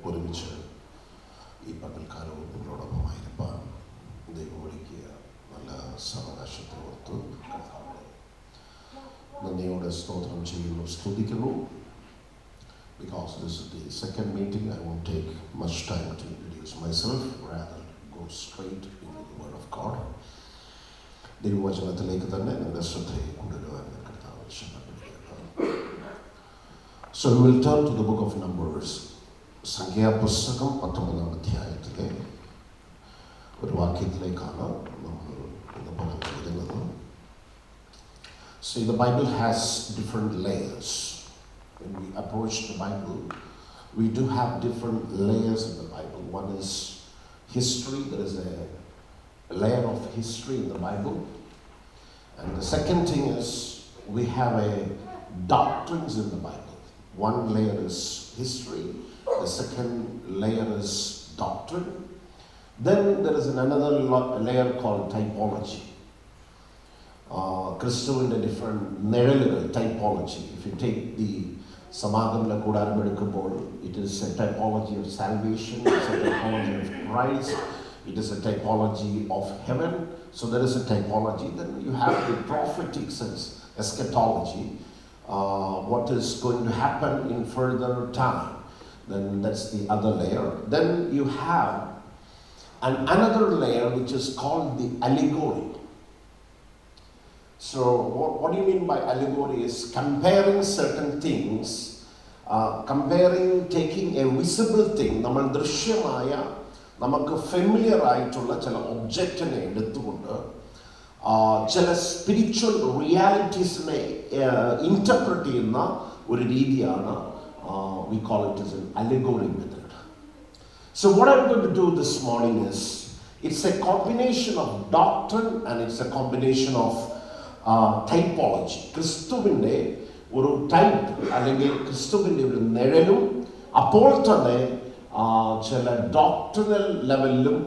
ഒരുമിച്ച് ഈ പകൽക്കാലവും നിങ്ങളോടൊപ്പമായിരിക്കാൻ ദൈവം ഒരുക്കിയ നല്ല സാവകാശത്തെ ഓർത്ത് കർത്താവിനെ നന്ദിയോടെ സ്തോത്രം ചെയ്യുന്നു, സ്തുതിക്കുന്നു. Because this is the second meeting, I won't take much time to introduce myself, rather go straight into the Word of God. ദൈവവചനത്തിലേക്ക് തന്നെ നിങ്ങളുടെ ശ്രദ്ധയെ കൊണ്ടുവരുവാൻ കർത്താവ് ശ്രദ്ധപ്പെടുകയാണ്. So we will turn to the book of Numbers. സംഖ്യാപുസ്തകം 19-ാം അധ്യായത്തിലെ ഒരു വാക്യത്തിലേക്കാണ് നമ്മൾ ഇന്ന് പറഞ്ഞു വരുന്നത്. See, the Bible has different layers. When we approach the Bible, we do have different layers in the Bible. One is history. There is a layer of history in the Bible. And the second thing is we have a doctrines in the Bible. One layer is history. The second layer is doctrine. Then there is another layer called typology. ക്രിസ്തുവിൻ്റെ different നിഴലുകൾ, typology. If you take the സമാഗമന കൂടാരം എടുക്കുമ്പോൾ it is a typology of salvation, it's a typology of Christ, it is a typology of heaven. So there is a typology. Then you have the prophetic sense, eschatology, what is going to happen in further time. Then that's the other layer. Then you have another layer which is called the allegory. So what do you mean by allegory is comparing certain things, comparing, taking a visible thing, നമ്മൾ ദൃശ്യമായ നമുക്ക് familiar ആയിട്ടുള്ള ചില ഒബ്ജക്റ്റിനെ എടുത്തുകൊണ്ട് ചില spiritual റിയാലിറ്റീസിനെ interpret ചെയ്യുന്ന ഒരു രീതിയാണ് we call it as an allegory method. So what I'm going to do this morning is, it's a combination of doctrine and it's a combination of typology. ക്രിസ്തുവിൻ്റെ ഒരു ടൈപ്പ് അല്ലെങ്കിൽ ക്രിസ്തുവിൻ്റെ ഒരു നിഴലും അപ്പോൾ തന്നെ ചില ഡോക്ടറിനൽ ലെവലിലും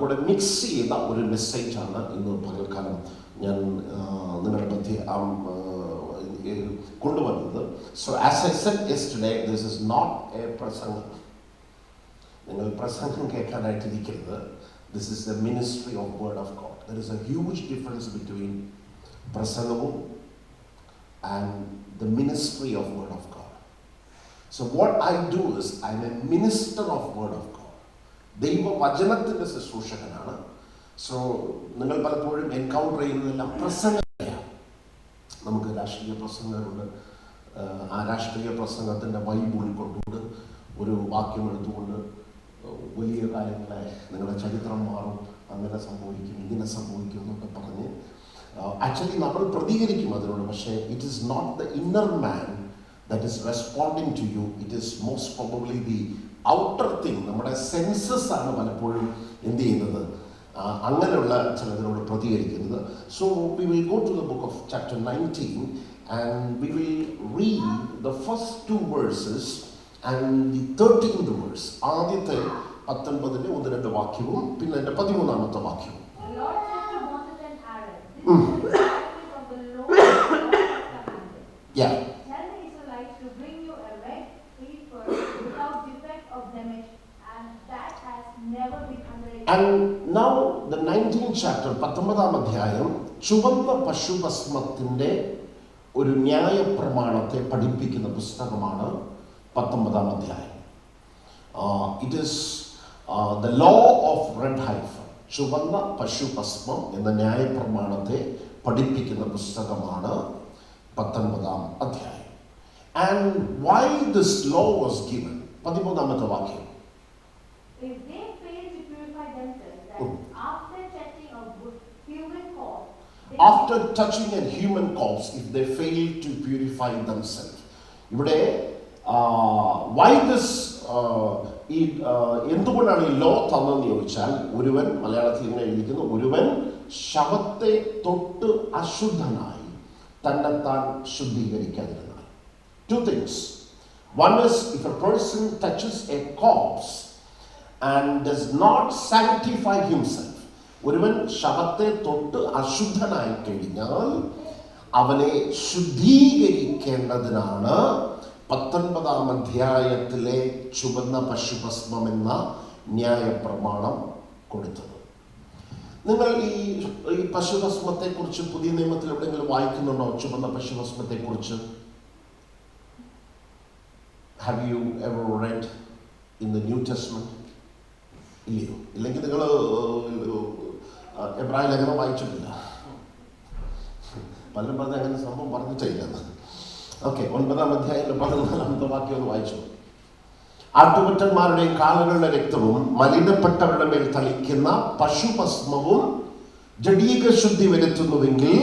കൂടെ മിക്സ് ചെയ്ത ഒരു മെസ്സേജാണ് ഇന്ന് പകൽക്കാലം ഞാൻ നിങ്ങളുടെ മധ്യേ കൊണ്ടുവന്നത്. So as I said yesterday, this is not a പ്രസംഗം. നിങ്ങൾ പ്രസംഗം കേൾക്കാനായിട്ടിരിക്കരുത്. This is the ministry of word of God. There is a huge difference between പ്രസംഗവും and the ministry of word of God. So what I do is, I am a minister of word of God. ദൈവവചനത്തിൻ്റെ ശുശ്രൂഷകനാണ്. So നിങ്ങൾ പലപ്പോഴും encounter ചെയ്യുന്നതെല്ലാം പ്രസംഗമാണ്. നമുക്ക് രാഷ്ട്രീയ പ്രസംഗങ്ങളുണ്ട്. ആ രാഷ്ട്രീയ പ്രസംഗത്തിൻ്റെ വൈബ് ഉൾക്കൊണ്ടുകൊണ്ട് ഒരു വാക്യം എടുത്തുകൊണ്ട് വലിയ കാര്യങ്ങളെ നിങ്ങളുടെ ചരിത്രം മാറും, അങ്ങനെ സംഭവിക്കും, ഇങ്ങനെ സംഭവിക്കും എന്നൊക്കെ പറഞ്ഞ് ആക്ച്വലി നമ്മൾ പ്രതികരിക്കും അതിനോട്. പക്ഷേ it is not the inner man that is responding to you. It is most probably the outer thing. നമ്മുടെ സെൻസസ് ആണ് പലപ്പോഴും എന്ത് ചെയ്യുന്നത്, അങ്ങനെയുള്ള ചിലതിനോട് പ്രതികരിക്കുന്നത്. So we will go to the book of chapter 19 and we will read the first 2 verses and the 13th verse. ആദ്യത്തെ 19 1-2 വാക്യവും പിന്നെ എൻ്റെ 13ാമത്തെ വാക്യവും. Yeah. Tell the Israelites to bring you a red heifer without defect of blemish, and that has never been underaged. And now the 19th chapter, 19-ാം അധ്യായം, ചുവന്ന പശുഭസ്മത്തിന്റെ ഒരു ന്യായപ്രമാണത്തെ പഠിപ്പിക്കുന്ന പുസ്തകമാണ് 19-ാം അധ്യായം. It is the law of red heifer. ചുവന്ന പശുഭസ്മം എന്ന ന്യായപ്രമാണത്തെ പഠിപ്പിക്കുന്ന പുസ്തകമാണ് 19-ാം അധ്യായം. And why this law was given? 13ാമത്തെ വാക്യം. If they fail to purify themselves, then after touching a human corpse, After touching a human corpse, if they fail to purify themselves. ഇവിടെ why this എന്തുകൊണ്ടാണ് ഈ law തന്നെന്ന് ചോദിച്ചാൽ, ഒരുവൻ, മലയാളത്തിൽ ഇങ്ങനെ എഴുതിക്കുന്നു, ഒരുവൻ ശവത്തെ തൊട്ട് അശുദ്ധനായി തന്നെത്താൻ ശുദ്ധീകരിക്കാതിരുന്നാൽ. 2 things. One is, if a person touches a corpse and does not sanctify himself, ഒരുവൻ ശവത്തെ തൊട്ട് അശുദ്ധനായി കഴിഞ്ഞാൽ അവനെ ശുദ്ധീകരിക്കേണ്ടതിനാണ് 19-ാം അധ്യായത്തിലെ ചുവന്ന പശുഭസ്മം എന്ന ന്യായപ്രമാണം കൊടുത്തത്. നിങ്ങൾ ഈ പശുഭസ്മത്തെക്കുറിച്ച് പുതിയ നിയമത്തിൽ എവിടെയെങ്കിലും വായിക്കുന്നുണ്ടോ? ചുവന്ന പശുഭസ്മത്തെക്കുറിച്ച് have you ever read in the New Testament? ഇല്ലയോ? ഇല്ലെങ്കിൽ നിങ്ങൾ എബ്രായ ലേഖനം വായിച്ചിട്ടില്ല. പലരും പറഞ്ഞ അങ്ങനെ സംഭവം പറഞ്ഞിട്ടില്ലെന്ന്. ഓക്കെ, 9-ാം അധ്യായത്തിൽ 14-ാമത്തെ വാക്യം ഒന്ന് വായിച്ചു. ആട്ടുകൊറ്റന്മാരുടെയും കാളകളുടെ രക്തവും മലിനപ്പെട്ടവരുടെ മേൽ തളിക്കുന്ന പശുഭസ്മവും ജഡീക ശുദ്ധി വരുത്തുന്നുവെങ്കിൽ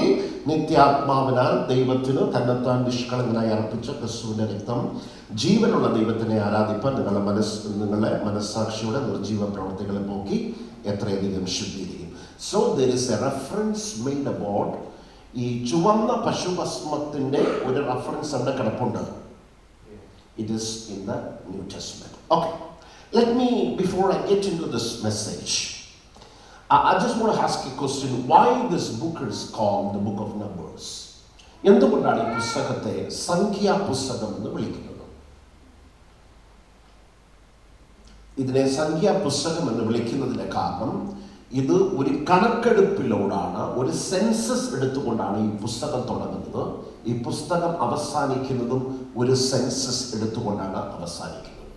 നിത്യാത്മാവിനാൽ ദൈവത്തിന് തന്നെത്താൻ നിഷ്കളങ്കനായി അർപ്പിച്ച ക്രിസ്തുവിന്റെ രക്തം ജീവനുള്ള ദൈവത്തിനെ ആരാധിപ്പാൻ നിങ്ങളുടെ മനസ്സാക്ഷിയുടെ നിർജീവ പ്രവർത്തികളെ പോക്കി എത്രയധികം ശുദ്ധീകരിക്കും. So there is a reference made about ഈ ചുവന്ന പശുഭസ്മത്തിന്റെ ഒരു റെഫറൻസ് അവിടെ കിടപ്പുണ്ട്. It is in the New Testament. Okay, let me, before I get into this message, I just want to ask a question. Why this book is called the Book of Numbers? എന്തുകൊണ്ടാണ് ഈ പുസ്തകത്തെ സംഖ്യാ പുസ്തകം എന്ന് വിളിക്കുന്നത്? ഇതിനെ സംഖ്യാ പുസ്തകം എന്ന് വിളിക്കുന്നതിന്റെ കാരണം ഇത് ഒരു കണക്കെടുപ്പിലൂടാണ്, ഒരു സെൻസസ് എടുത്തുകൊണ്ടാണ് ഈ പുസ്തകം തുടങ്ങുന്നത്. ഈ പുസ്തകം അവസാനിക്കുന്നതും ഒരു സെൻസസ് എടുത്തുകൊണ്ടാണ് അവസാനിക്കുന്നത്.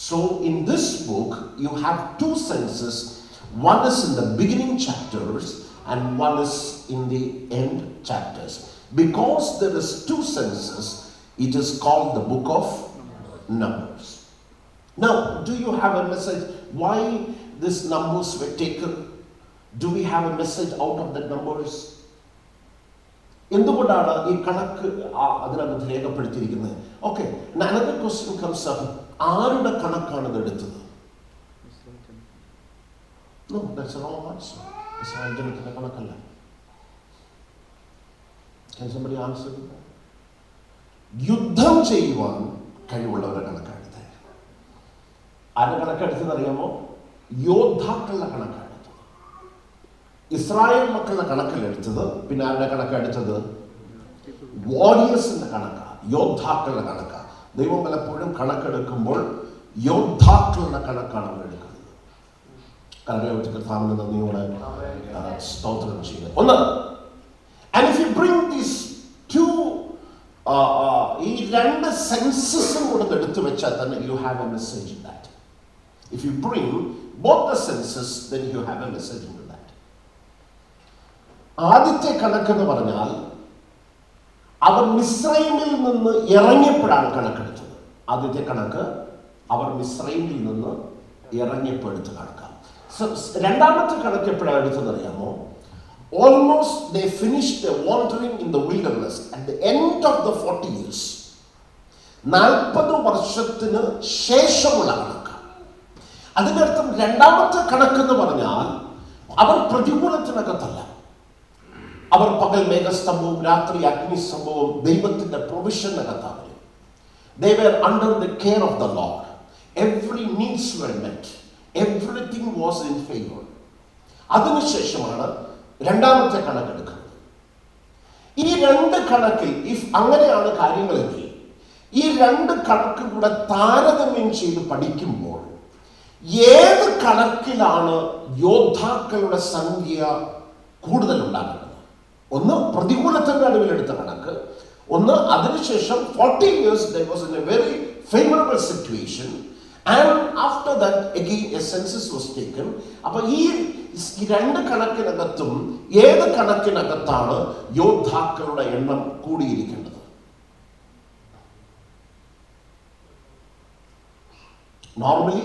So in this book you have 2 senses. One is in the beginning chapters and one is in the end chapters. Because there is 2 senses, it is called the Book of Numbers. Now, do you have a message why these numbers were taken? Do we have a message out of the numbers? എന്തുകൊണ്ടാണ് ഈ കണക്ക് അതിനകത്ത് രേഖപ്പെടുത്തിയിരിക്കുന്നത്? Okay, another question comes up. ആരുടെ കണക്കാണ് ഇത് എടുത്തത്? No, that's a wrong answer. Israel ജനത്തിന്റെ കണക്കല്ല. Can somebody answer? യുദ്ധം ചെയ്യുവാൻ കഴിവുള്ളവരുടെ കണക്കാണ്. ആരുടെ കണക്കെടുത്തത് അറിയാമോ? യോദ്ധാക്കളുടെ കണക്കെടുത്തത്. ഇസ്രായേൽ മക്കളുടെ കണക്കിലെടുത്തത്. പിന്നെ ആരുടെ കണക്കെടുത്തത്? വാരിയേഴ്സിന്റെ കണക്കാണ്, യോദ്ധാക്കളുടെ കണക്കാണ്. ദൈവം പലപ്പോഴും കണക്കെടുക്കുമ്പോൾ യോദ്ധാക്കളുടെ കണക്കാണ് അവർ എടുക്കുന്നത്. കർത്താവിന്റെ നന്ദിയോടെ സ്തോത്രം ചെയ്യുന്നത്. ഒന്ന്, and if you bring these 2 ഈ 2 സെൻസസും കൂടെ എടുത്തു വെച്ചാൽ തന്നെ you have a message in that. If you bring both the senses, then you have a message into that. ആദ്യത്തെ കണക്കെന്ന് പറഞ്ഞാൽ അവർ മിസ്രൈമിൽ നിന്ന് ഇറങ്ങിയപ്പോഴാണ് കണക്കെടുത്തത്. ആദ്യത്തെ കണക്ക് അവർ മിസ്രൈമിൽ നിന്ന് ഇറങ്ങിയപ്പോൾ എടുത്ത് കണക്കാണ്. രണ്ടാമത്തെ കണക്ക് എപ്പോഴാണ് എടുത്തത് അറിയാമോ? Almost they finished their wandering in the wilderness at the end of the 40 years. 40 വർഷത്തിന് ശേഷമുള്ള കണക്ക്. അതിനർത്ഥം രണ്ടാമത്തെ കണക്കെന്ന് പറഞ്ഞാൽ അവർ പ്രതികൂലത്തിനകത്തല്ല. അവർ പകൽ മേഘസ്തംഭവും രാത്രി അഗ്നിസ്തംഭവും ദൈവത്തിന്റെ പ്രൊവിഷനകത്താണ്. They were under the care of the Lord. Every needs were met. Everything was in favor. അതിനുശേഷമാണ് രണ്ടാമത്തെ കണക്കെടുക്കുന്നത്. ഈ 2 കണക്കിൽ അങ്ങനെയാണ് കാര്യങ്ങളെങ്കിൽ ഈ 2 കണക്ക് കൂടെ താരതമ്യം ചെയ്ത് പഠിക്കുമ്പോൾ ഏത് കണക്കിലാണ് യോദ്ധാക്കളുടെ സംഖ്യ കൂടുതൽ ഉണ്ടാകുന്നത്? ഒന്ന് പ്രതികൂലത്തിന്റെ നടുവിലെടുത്ത കണക്ക്, ഒന്ന് അതിനുശേഷം 40 years there was in a very favorable situation and after that again a census was taken. അപ്പോൾ ഈ 2 കണക്കിനകത്തും ഏത് കണക്കിനകത്താണ് യോദ്ധാക്കളുടെ എണ്ണം കൂടിയിരിക്കേണ്ടത്? നോർമലി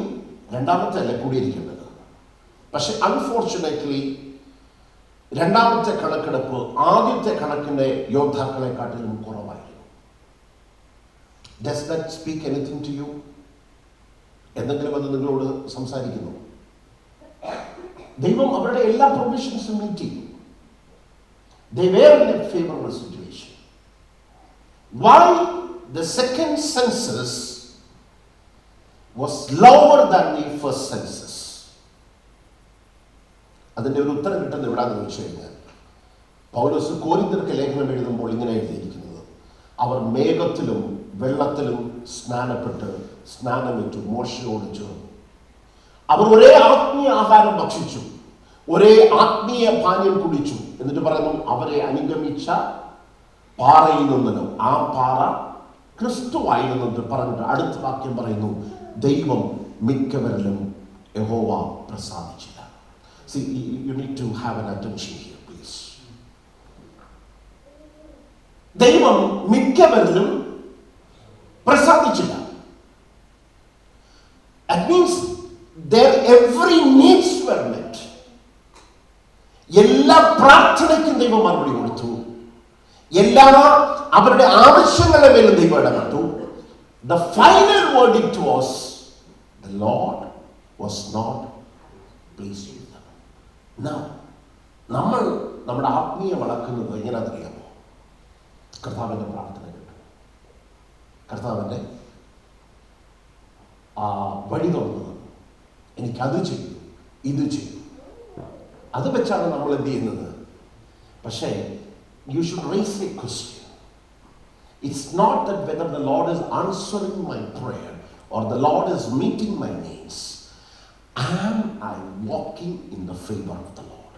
രണ്ടാമത്തെ അല്ലേ കൂടിയിരിക്കേണ്ടത്. പക്ഷെ അൺഫോർച്ചുനേറ്റ്ലി രണ്ടാമത്തെ കണക്കെടുപ്പ് ആദ്യത്തെ കണക്കിന്റെ യോദ്ധാക്കളെക്കാട്ടിലും കുറവായിരുന്നു. Does that speak anything to you? എന്തെങ്കിലും അത് നിങ്ങളോട് സംസാരിക്കുന്നു? ദൈവം അവരുടെ എല്ലാ പ്രൊവിഷൻസും മീറ്റ് ചെയ്തു. They were in a favorable situation. Why the second census was lower than the first census? അതിന്റെ ഒരു ഉത്തരം കിട്ടുന്നത് എവിടാന്ന് വെച്ച് കഴിഞ്ഞാൽ പൗലോസ് കോരിന്ത്യർക്ക് ലേഖനം എഴുതുമ്പോൾ ഇങ്ങനെ എഴുതിയിരിക്കുന്നത്, അവർ മേഘത്തിലും വെള്ളത്തിലും സ്നാനപ്പെട്ട് സ്നാനമേറ്റു മോശയോട് ചേർന്നു. അവർ ഒരേ ആത്മീയ ആഹാരം ഭക്ഷിച്ചു, ഒരേ ആത്മീയ പാനീയം കുടിച്ചു. എന്നിട്ട് പറയുന്നു, അവരെ അനുഗമിച്ച പാറയിൽ നിന്നല്ലോ ആ പാറ ക്രിസ്തുവായിരുന്നു പറഞ്ഞിട്ട് അടുത്ത വാക്യം പറയുന്നു, ദൈവം മിക്കവരിലും യഹോവ പ്രസാദിച്ചില്ല. See, you need to have an attention here, please. ദൈവം മിക്കവരിലും പ്രസാദിച്ചില്ല. That means their every needs were met. എല്ലാ പ്രാർത്ഥനയ്ക്കും ദൈവം മറുപടി കൊടുത്തു. എല്ലാ അവരുടെ ആവശ്യങ്ങളുടെ മേലും ദൈവം ഇടപെട്ടു. The final verdict was, the Lord was not pleased with them. Now, നമ്മൾ നമ്മുടെ ആത്മീയ വളർക്കുന്നത് എങ്ങനെയാണെന്നറിയാമോ? കർത്താവിൻ്റെ പ്രാർത്ഥന കേട്ടു, കർത്താവിൻ്റെ വഴി തുറന്നത്, എനിക്കത് ചെയ്തു, ഇത് ചെയ്തു, അത് വെച്ചാണ് നമ്മൾ എന്ത് ചെയ്യുന്നത്. പക്ഷേ you should raise a question. It's not that whether the Lord is answering my prayer or the Lord is meeting my needs. Am I walking in the favor of the Lord?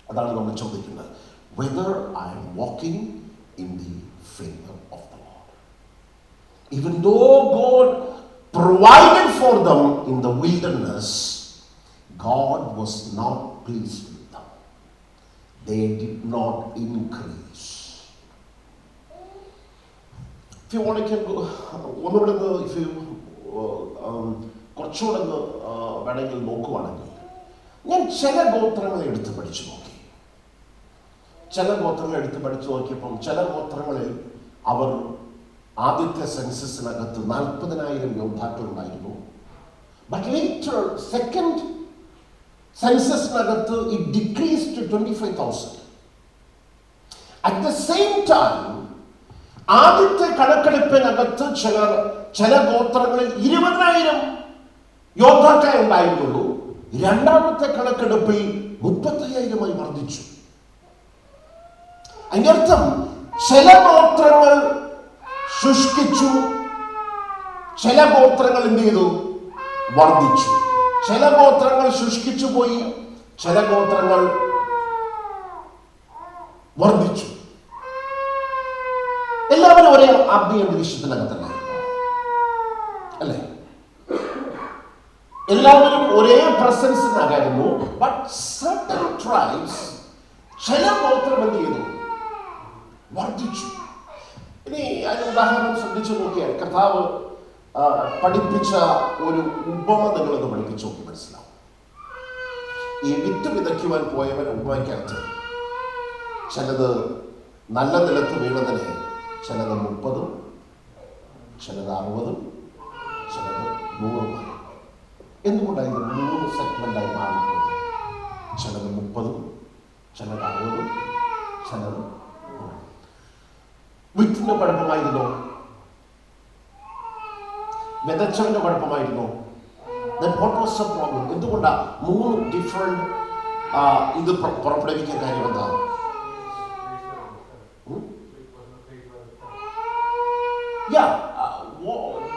അതാണ് നമ്മൾ ചോദിക്കുന്നത്. Whether I am walking in the favor of the Lord. Even though God provided for them in the wilderness, God was not pleased with them. They did not increase. If you want, you can go ഒന്നുകൂടെ if you കുറച്ചുകൂടെ വേണമെങ്കിൽ നോക്കുവാണെങ്കിൽ, ഞാൻ ചില ഗോത്രങ്ങളെ എടുത്ത് പഠിച്ചു നോക്കി. ചില ഗോത്രങ്ങൾ എടുത്ത് പഠിച്ചു നോക്കിയപ്പം ചില ഗോത്രങ്ങളിൽ അവർ ആദ്യത്തെ സെൻസസിനകത്ത് 40,000 യോദ്ധാക്കളുണ്ടായിരുന്നു. ബട്ട് ലേറ്റർ സെക്കൻഡ് സെൻസസിനകത്ത് it decrease to 25,000. At the same time ആദ്യത്തെ കണക്കെടുപ്പിനകത്ത് ചില ഗോത്രങ്ങളിൽ 20,000 യോദ്ധാക്കളെ ഉണ്ടായിരുന്നുള്ളൂ. രണ്ടാമത്തെ കണക്കെടുപ്പിൽ 35,000 വർദ്ധിച്ചു. അതിന്റെ അർത്ഥം ചില ഗോത്രങ്ങൾ ശുഷ്കിച്ചു, ചില ഗോത്രങ്ങൾ എന്ത് ചെയ്തു? വർദ്ധിച്ചു. ചില ഗോത്രങ്ങൾ ശുഷ്കിച്ചു പോയി, ചില ഗോത്രങ്ങൾ വർദ്ധിച്ചു. എല്ലാവരും ഒരേ ആത്മീയ അന്തരീക്ഷത്തിനകത്തല്ലായിരുന്നു, അല്ലേ? എല്ലാവരും ഒരേ പ്രസൻസിനകമായിരുന്നു. ബട്ട് സർട്ടൻ ട്രൈബ്സ്, ചില ഗോത്രം എന്ത് ചെയ്തു? വർദ്ധിച്ചു. ഇനി അതിന് ഉദാഹരണം ശ്രദ്ധിച്ചു നോക്കിയാൽ കർത്താവ് പഠിപ്പിച്ച ഒരു ഉപമ നിങ്ങളൊന്ന് പഠിപ്പിച്ചു നോക്കി മനസ്സിലാവും. ഈ വിത്ത് വിതയ്ക്കുവാൻ പോയവൻ ഉപമയ്ക്കകത്ത് ചിലത് നല്ല നിലത്ത് വീണതിനെ ചിലത് 30, ചിലത് 60, ചിലത് 100. എന്തുകൊണ്ടാണ് ഇത് 3 സെഗ്മെന്റായി മാറിപ്പോയത്? ചിലത് 30, ചിലത് 60, ചിലത് 100. വിത്തിന്റെ കുഴപ്പമായിരുന്നോ? വിതച്ചവന്റെ കുഴപ്പമായിരുന്നോ? Then what was the problem? എന്തുകൊണ്ടാണ് 3 ഡിഫറെന്റ് ഇത് പുറപ്പെടുവിക്കാൻ കാര്യം എന്താ? Yeah,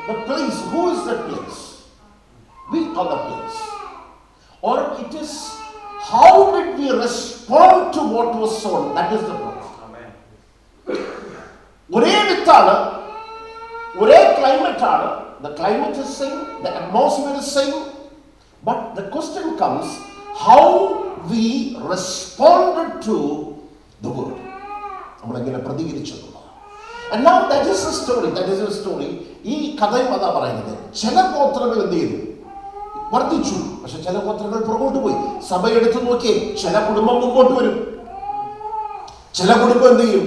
the place. Who is that place? We are the place. Or it is how did we respond to what was sown? That is the problem. ഒരേ വിത്താണ്, ഒരേ climate ആണ്. The climate is same, the atmosphere is same, but the question comes how we responded to the word. നമ്മൾ എങ്ങനെ പ്രതികരിച്ചു. And now that is a story. ഈ കഥയും അതാ പറയുന്നത്. ചില ഗോത്രങ്ങൾ എന്ത് ചെയ്തു? വർദ്ധിച്ചു. പക്ഷെ ചില ഗോത്രങ്ങൾ പുറകോട്ട് പോയി. സഭ എടുത്തു നോക്കിയേ, ചില കുടുംബം മുമ്പോട്ട് വരും, ചില കുടുംബം എന്ത് ചെയ്യും?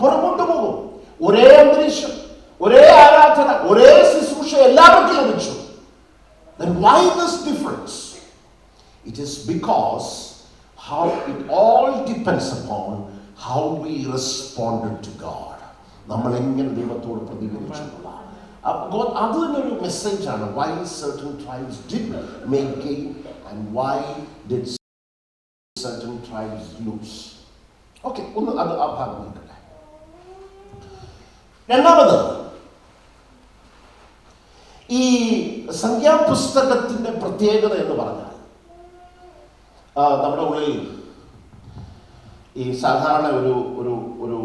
പുറകോട്ട് പോകും. ഒരേ അന്തരീക്ഷം, ഒരേ ആരാധന, ഒരേ ശുശ്രൂഷ എല്ലാവർക്കും ലഭിച്ചു. Then why this difference? It is because how it all depends upon how we responded to God. നമ്മൾ എങ്ങനെ ദൈവത്തോട് പ്രതികരിച്ചിട്ടുള്ള അത് തന്നെ ഒരു മെസ്സേജാണ്. Why certain tribes did make gain and why did certain tribes lose? Okay, ഒന്ന് അത് ആ ഭാഗം നോക്കട്ടെ. രണ്ടാമത്, ഈ സംഖ്യാപുസ്തകത്തിന്റെ പ്രത്യേകത എന്ന് പറഞ്ഞാൽ നമ്മുടെ ഉള്ളിൽ ഈ സാധാരണ ഒരു ഒരു ഒരു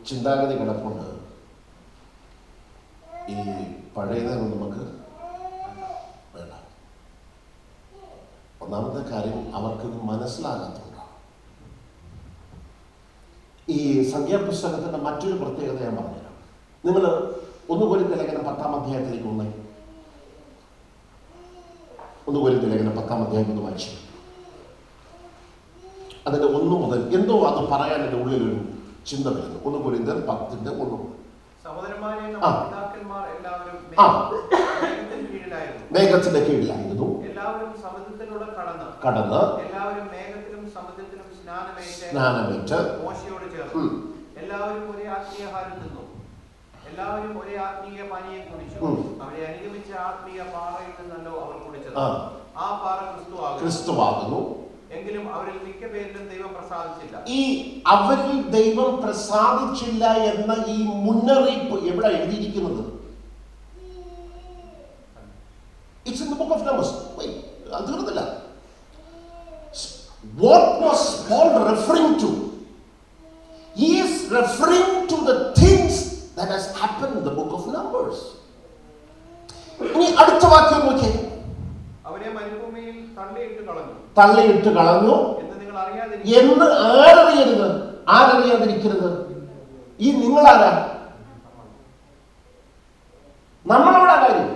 ചിന്താഗതി കിടപ്പുണ്ട്. ഈ പഴയതൊന്നും നമുക്ക് വേണ്ട. ഒന്നാമത്തെ കാര്യം, അവർക്കിത് മനസ്സിലാകാത്തതുകൊണ്ടാണ്. ഈ സംഖ്യാപുസ്തകത്തിന്റെ മറ്റൊരു പ്രത്യേകത ഞാൻ പറഞ്ഞുതരാം. നിങ്ങൾ 1 കൊരിന്ത്യർ ലേഖനം 10-ാം അധ്യായത്തിലേക്ക് 1 കൊരിന്ത്യർ ലേഖനം 10-ാം അധ്യായം ഒന്ന് വായിച്ചു. അതിന്റെ 1 മുതൽ എന്തോ അത് പറയാൻ എൻ്റെ ഉള്ളിലൊരു ചിന്ത വരുന്നു. 1 കൊരിന്ത്യർ 10:1. മേഘത്തിന്റെ കീഴിലായിരുന്നു, കടന്ന് സ്നാനമേറ്റ് എല്ലാവരും ഒരേ ആത്മീയഹാരം തിന്നു, എല്ലാവരും ഒരേ ആത്മീയ പാനീയം കുടിച്ചു. അവരെ അനുഗമിച്ച ആത്മീയ പാറയിൽ നിന്നല്ലോ അവർ കുടിച്ചത്. ആ പാറ ക്രിസ്തുവാകുന്നു. എങ്കിലും അവരിൽ മിക്ക പേരിലും ദൈവം പ്രസാദിച്ചില്ല. ഈ അവരിൽ ദൈവം പ്രസാദിച്ചില്ല എന്ന ഈ മുന്നറിയിപ്പ് എവിടെ എഴുതിയിരിക്കുന്നത്? It's in the book of Numbers. അത് തീർന്നില്ല. What was Paul referring to? He is referring to the things that has happened in the book of Numbers. ഇനി അടുത്ത വാക്യം നോക്കിയേ. അവരെ മരുഭൂമിയിൽ തള്ളിയിട്ട് കളഞ്ഞു എന്ന് ആരറിയരുത്. ആരറിയാതിരിക്കരുത്? ഈ നിങ്ങളാരാ? നമ്മളോടാ കാര്യം.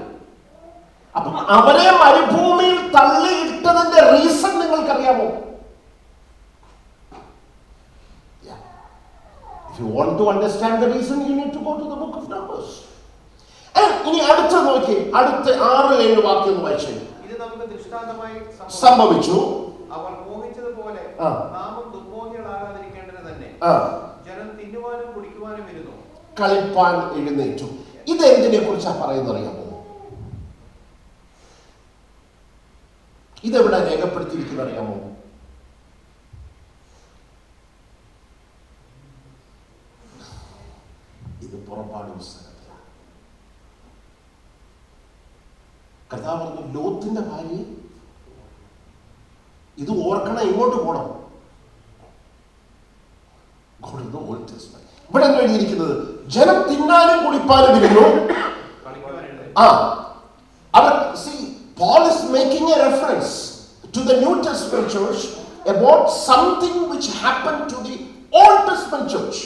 അപ്പം അവരെ മരുഭൂമിയിൽ തള്ളിയിട്ടതിന്റെ റീസൺ നിങ്ങൾക്കറിയാമോ? If you want to understand the reason, you need to go to the book of Numbers. ഇനി അടുത്ത നോക്കി, അടുത്ത 6-7 വാക്യം വായിച്ചു. ഇത് നമുക്ക് ദൃഷ്ടാന്തമായി സംഭവിച്ചു. അവർ മോഹിച്ചതുപോലെ നാമും ദുർമോഹികളാകാതിരിക്കേണ്ടത് തന്നെ. ജനം തിന്നുവാനും കുടിക്കുവാനും ഇരുന്നു, കളിപ്പാൻ എഴുന്നേറ്റു. ഇതെന്തിനെ കുറിച്ചാണ് പറയുന്നത് അറിയാമോ? ഇതെവിടെ രേഖപ്പെടുത്തിയിരിക്കുന്നത് അറിയാമോ? ഇത് പുറപ്പാട് പുസ്തകത്തിലാണ്. കർത്താവ് പറഞ്ഞു, ലോത്തിന്റെ ഭാര്യ ഇത് ഓർക്കണം, ഇങ്ങോട്ട് പോകണം. ഇവിടെ എന്താ എഴുതിയിരിക്കുന്നത്? ജനം തിന്നാനും കുടിപ്പാനും ഇരുന്നു. അവർ Paul is making a reference to the New Testament church about something which happened to the Old Testament church.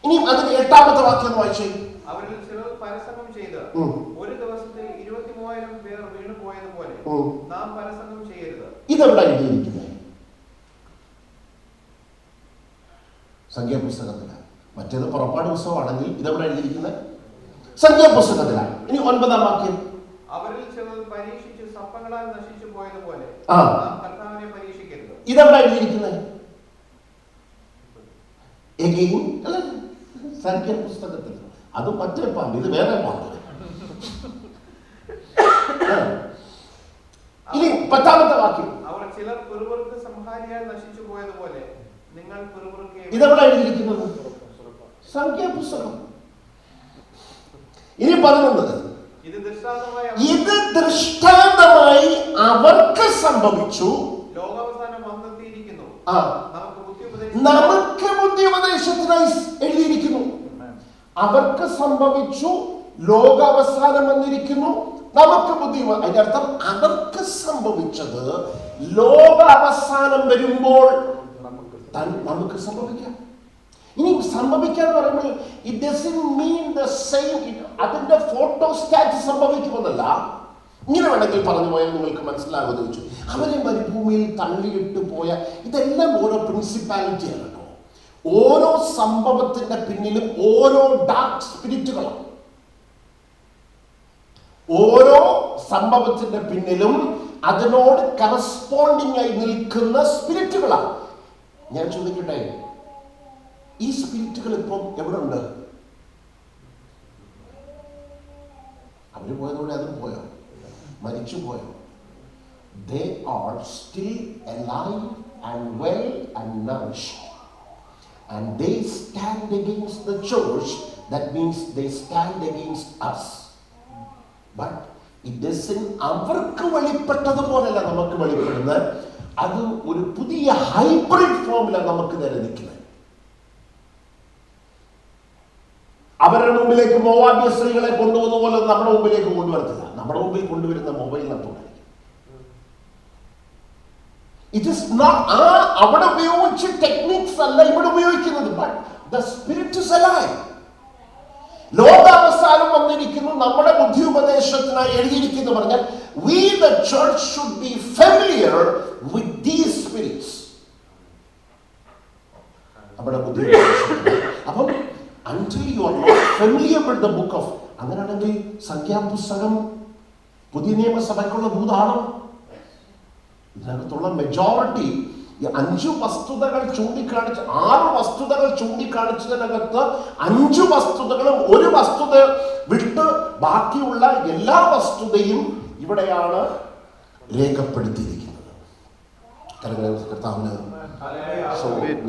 ഇനി അതിന്റെ 8-ാമത്തെ വാക്യം വായിച്ചേ. അവരിൽ ചിലർ പരസംഗം ചെയ്ത് ഒരു ദിവസത്തിൽ 23,000 പേർ വീണു പോയതുപോലെ നാം പരസംഗം ചെയ്യരുത്. ഇതെവിടെ എഴുതിയിരിക്കുന്നത്? സംഖ്യാപുസ്തകത്തിലാണ്. മറ്റേത് പുറപ്പാട് പുസ്തകമാണെങ്കിൽ ഇതെവിടെ എഴുതിയിരിക്കുന്നത്? സംഖ്യാപുസ്തകത്തിലാണ്. ഇനി 9-ാം വാക്യം. അവരിൽ ചിലർ പരീക്ഷിച്ച് സപ്പങ്ങളാൽ നശിച്ചു പോയതുപോലെ കർത്താവിനെ പരീക്ഷിക്കരുത്. ഇതെവിടെ എഴുതിയിരിക്കുന്നത്? സംഖ്യാപുസ്തകത്തിൽ. അത് മറ്റേ പാമ്പ്, ഇത് വേറെ പാമ്പ്. ഇനി 10-ാമത്തെ വാക്യം. അവർ ചിലർ പിറുപിറുക്ക് സംഹാരിയാൽ നശിച്ചു പോയതുപോലെ നിങ്ങൾ പിറുപിറുക്കെ. ഇതെവിടെ എഴുതിയിരിക്കുന്നത്? സംഖ്യാപുസ്തകം. ഇനി 11. ഇത് ദൃഷ്ടാന്തമായി അവർക്ക് സംഭവിച്ചു, ലോകാവസാനം വന്നെത്തിയിരിക്കുന്നു, നമുക്ക് ബുദ്ധി ഉപദേശത്തിനായി എഴുതിയിരിക്കുന്നു. അവർക്ക് സംഭവിച്ചു, ലോകാവസാനം വന്നിരിക്കുന്നു, നമുക്ക് ബുദ്ധി. അതിന്റെ അർത്ഥം അവർക്ക് സംഭവിച്ചത് ലോകാവസാനം വരുമ്പോൾ നമുക്ക് സംഭവിക്കാം. ഇനി സംഭവിക്കാന്ന് പറയുമ്പോൾ it doesn't mean the same. അതിന്റെ ഫോട്ടോസ്റ്റാറ്റ് സംഭവിക്കുമെന്നല്ല. ഇങ്ങനെ വേണമെങ്കിൽ പറഞ്ഞു പോയാൽ നിങ്ങൾക്ക് മനസ്സിലാകുമെന്ന് വെച്ചു. അവരെ മരുഭൂമിയിൽ തള്ളിയിട്ട് പോയ ഇതെല്ലാം ഓരോ പ്രിൻസിപ്പാലിറ്റിയാണ് കേട്ടോ. ഓരോ സംഭവത്തിന്റെ പിന്നിലും ഓരോ ഡാർക്ക് സ്പിരിറ്റുകളാണ്. ഓരോ സംഭവത്തിന്റെ പിന്നിലും അതിനോട് കറസ്പോണ്ടിങ് ആയി നിൽക്കുന്ന സ്പിരിറ്റുകളാണ്. ഞാൻ ചോദിക്കട്ടെ, ഈ സ്പിരിറ്റുകൾ ഇപ്പം എവിടെ ഉണ്ട്? അവര് പോയതോടെ അതും പോയോ? മരിച്ചു പോയോ? They are still alive and well and nourished, and they stand against the church That means they stand against us. But it doesn't, അവർക്ക് വെളിപ്പെട്ടതുപോലല്ല നമുക്ക് വെളിപ്പെടുന്നത്. അത് ഒരു പുതിയ ഹൈബ്രിഡ് ഫോമിലാണ് നമുക്ക് നേരെ നിൽക്കുന്നത്. അവരുടെ മുമ്പിലേക്ക് മോവാബ്യ സ്ത്രീകളെ കൊണ്ടുവന്ന പോലെ നമ്മുടെ മുമ്പിലേക്ക് കൊണ്ടുവരത്തില്ല. നമ്മുടെ മുമ്പിൽ കൊണ്ടുവരുന്ന മൊബൈൽ നമ്പറായിരിക്കും. ഇറ്റ് ഇസ് നോട്ട് അവിടെ ഉപയോഗിച്ച ടെക്നിക്സ് അല്ല ഇവിടെ ഉപയോഗിക്കുന്നത്. But the spirit is alive. ലോകാവസാനം വന്നിരിക്കുന്നു. നമ്മുടെ ബുദ്ധി ഉപദേശത്തിനായി എഴുതിയിരിക്കുന്നു പറഞ്ഞാൽ we the church should be familiar with these spirits. നമ്മുടെ ബുദ്ധി അപ്പം until you are not familiar with the book of, അങ്ങനെയാണെങ്കിൽ സംഖ്യാപുസ്തകം പുതിയ നിയമസഭയ്ക്കുള്ള ഭൂതാണോ? ഇതിനകത്തുള്ള മെജോറിറ്റി ഈ 5 വസ്തുതകൾ ചൂണ്ടിക്കാണിച്ച് 6 വസ്തുതകൾ ചൂണ്ടിക്കാണിച്ചതിനകത്ത് 5 വസ്തുതകളും ഒരു വസ്തുത വിട്ട് ബാക്കിയുള്ള എല്ലാ വസ്തുതയും ഇവിടെയാണ് രേഖപ്പെടുത്തിയിരിക്കുന്നത്. കർത്താവിന്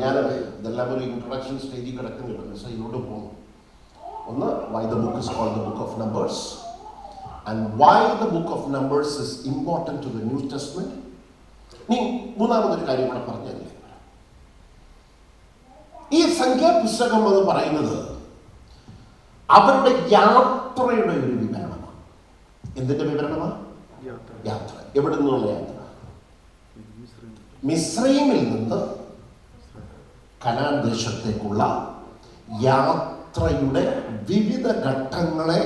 ഞാൻ ഇതെല്ലാം ഒരു ഇൻട്രൊഡക്ഷൻ സ്റ്റേജിൽ കിടക്കുന്നില്ല. സോ ഇതിനോട് പോകും. ഒന്ന്, why the book is called the book of Numbers and why the book of Numbers is important to the New Testament. നീ മൂന്നാമതൊരു കാര്യം കൂടെ പറഞ്ഞല്ലേ. ഈ സംഖ്യാപുസ്തകം എന്ന് പറയുന്നത് അവരുടെ യാത്രയുടെ ഒരു വിവരണമാണ്. എന്തിന്റെ വിവരണമാണ്? യാത്ര. എവിടെ നിന്നുള്ള യാത്ര? മിസ്രൈമിൽ നിന്ന് കനാൻ ദേശത്തേക്കുള്ള യാത്രയുടെ വിവിധ ഘട്ടങ്ങളെ,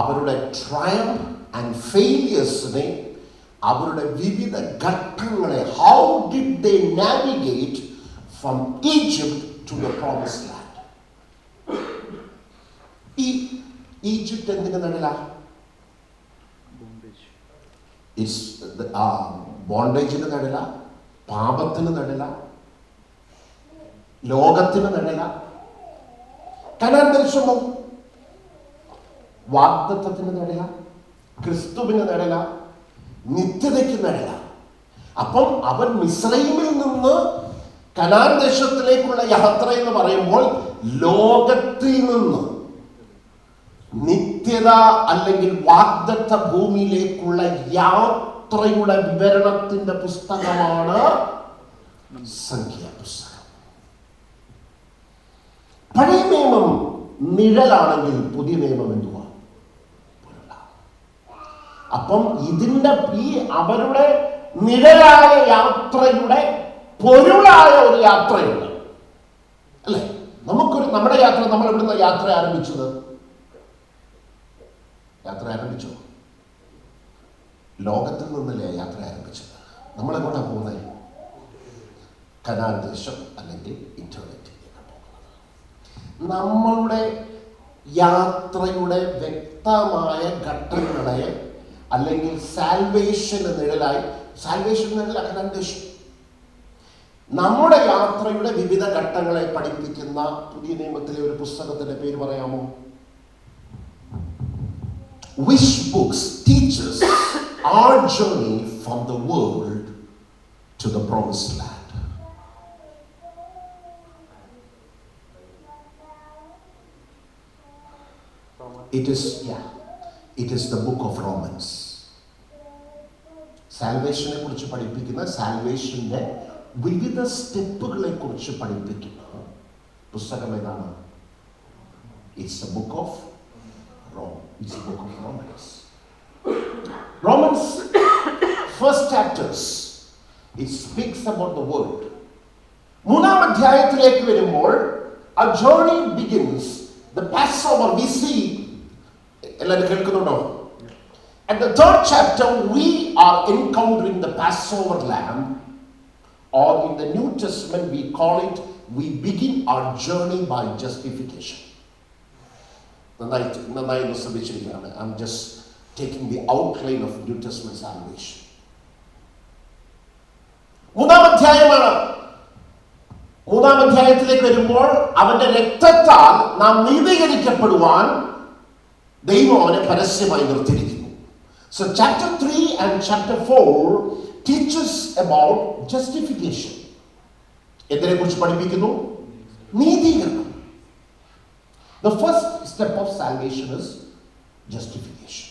അവരുടെ ട്രയംഫ് ആൻഡ് ഫെയിലിയേഴ്സിനെ, അവരുടെ വിവിധ ഘട്ടങ്ങളെ, how did they navigate from Egypt to the promised land. ഈ ഈജിപ്റ്റ് എന്തിന്റെ നടുല? ബോണ്ടേജിന് നടുല, പാപത്തിന് നടുല, ലോകത്തിന് നടുല. കനാൻ ദേശമോ വാഗ്ദത്തത്തിന് നടുല, ക്രിസ്തുവിന് നടുല, നിത്യതയ്ക്ക് നടുല. അപ്പം അവൻ മിസ്രൈമിൽ നിന്ന് കനാൻ ദേശത്തിലേക്കുള്ള യാത്ര എന്ന് പറയുമ്പോൾ ലോകത്തിൽ നിന്ന് നിത്യത അല്ലെങ്കിൽ വാഗ്ദത്ത ഭൂമിയിലേക്കുള്ള യാത്രയുടെ വിവരണത്തിന്റെ പുസ്തകമാണ് സംഖ്യാപുസ്തകം. പഴയ നിയമം നിഴലാണെങ്കിൽ പുതിയ നിയമം എന്തുവാ? അപ്പം ഇതിന്റെ ഈ അവരുടെ നിഴലായ യാത്രയുടെ പൊരുളായ ഒരു യാത്രയുണ്ട് അല്ലെ? നമ്മുടെ യാത്ര, നമ്മൾ എവിടുന്ന യാത്ര ആരംഭിച്ചത്? യാത്ര ആരംഭിച്ചോ? ലോകത്തിൽ നിന്നല്ലേ യാത്ര ആരംഭിച്ചത്. നമ്മളെങ്ങോട്ടാ പോകുന്നത്? കനാൻ ദേശം അല്ലെങ്കിൽ ഇറ്റേണിറ്റിയിലേക്ക് പോകുന്നത്. നമ്മളുടെ യാത്രയുടെ വ്യക്തമായ ഘട്ടങ്ങളെ അല്ലെങ്കിൽ സാൽവേഷന് നിഴലായി, സാൽവേഷൻ നിഴലായി കനാൻ ദേശം. നമ്മുടെ യാത്രയുടെ വിവിധ ഘട്ടങ്ങളെ പഠിപ്പിക്കുന്ന പുതിയ നിയമത്തിലെ ഒരു പുസ്തകത്തിന്റെ പേര് പറയാമോ? Which books teaches our journey from the world to the promised land? It is the book of Romans. സാൽവേഷനെ കുറിച്ച് പഠിപ്പിക്കുന്ന, സാൽവേഷന്റെ വിവിധ സ്റ്റെപ്പുകളെ കുറിച്ച് പഠിപ്പിക്കുന്ന പുസ്തകം ഏതാണ്? It's the book of Rome. It's the book of Romans. Romans first chapters, it speaks about the world. മൂന്നാം അധ്യായത്തിലേക്ക് വരുമ്പോൾ a journey begins. The Passover we see. എല്ലാവരും കേൾക്കുന്നുണ്ടോ? At the third chapter we are encountering the Passover lamb, or in the New Testament we call it, we begin our journey by justification. നന്നായി ശ്രദ്ധിച്ചിരിക്കുകയാണ്. I'm just taking the outline of New Testament salvation. മൂന്നാം അധ്യായത്തിലേക്ക് വരുമ്പോൾ അവന്റെ രക്തത്താൽ നാം നീതീകരിക്കപ്പെടുവാൻ ദൈവം അവനെ പരസ്യമായി നിർത്തിയിരിക്കുന്നു. So chapter 3 and chapter 4 teaches about justification. എന്തിനെ കുറിച്ച് പഠിപ്പിക്കുന്നു? നീതീകരണം. The first step of salvation is justification.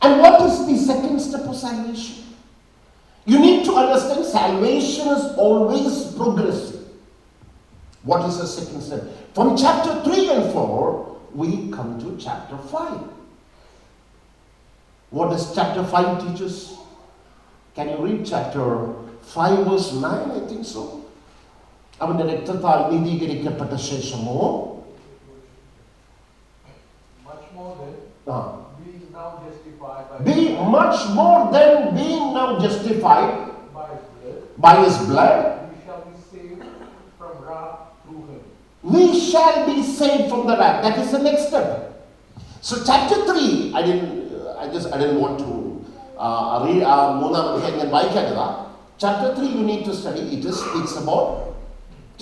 And what is the second step of salvation? You need to understand salvation is always progressive. What is the second step? From chapter 3 and 4, we come to chapter 5. What does chapter 5 teach us? Can you read chapter 5 verse 9? I think so. അവന്റെ രക്തത്താൽ നീതീകരിക്കപ്പെട്ട ശേഷമോ Be much more than being now justified by his blood, we shall be saved from wrath through him. We shall be saved from the wrath. That is the next step. So chapter 3, I didn't want to read മൂന്നാം അധ്യായം ഞാൻ വായിക്കാത്തതാ. Chapter 3 you need to study. It speaks about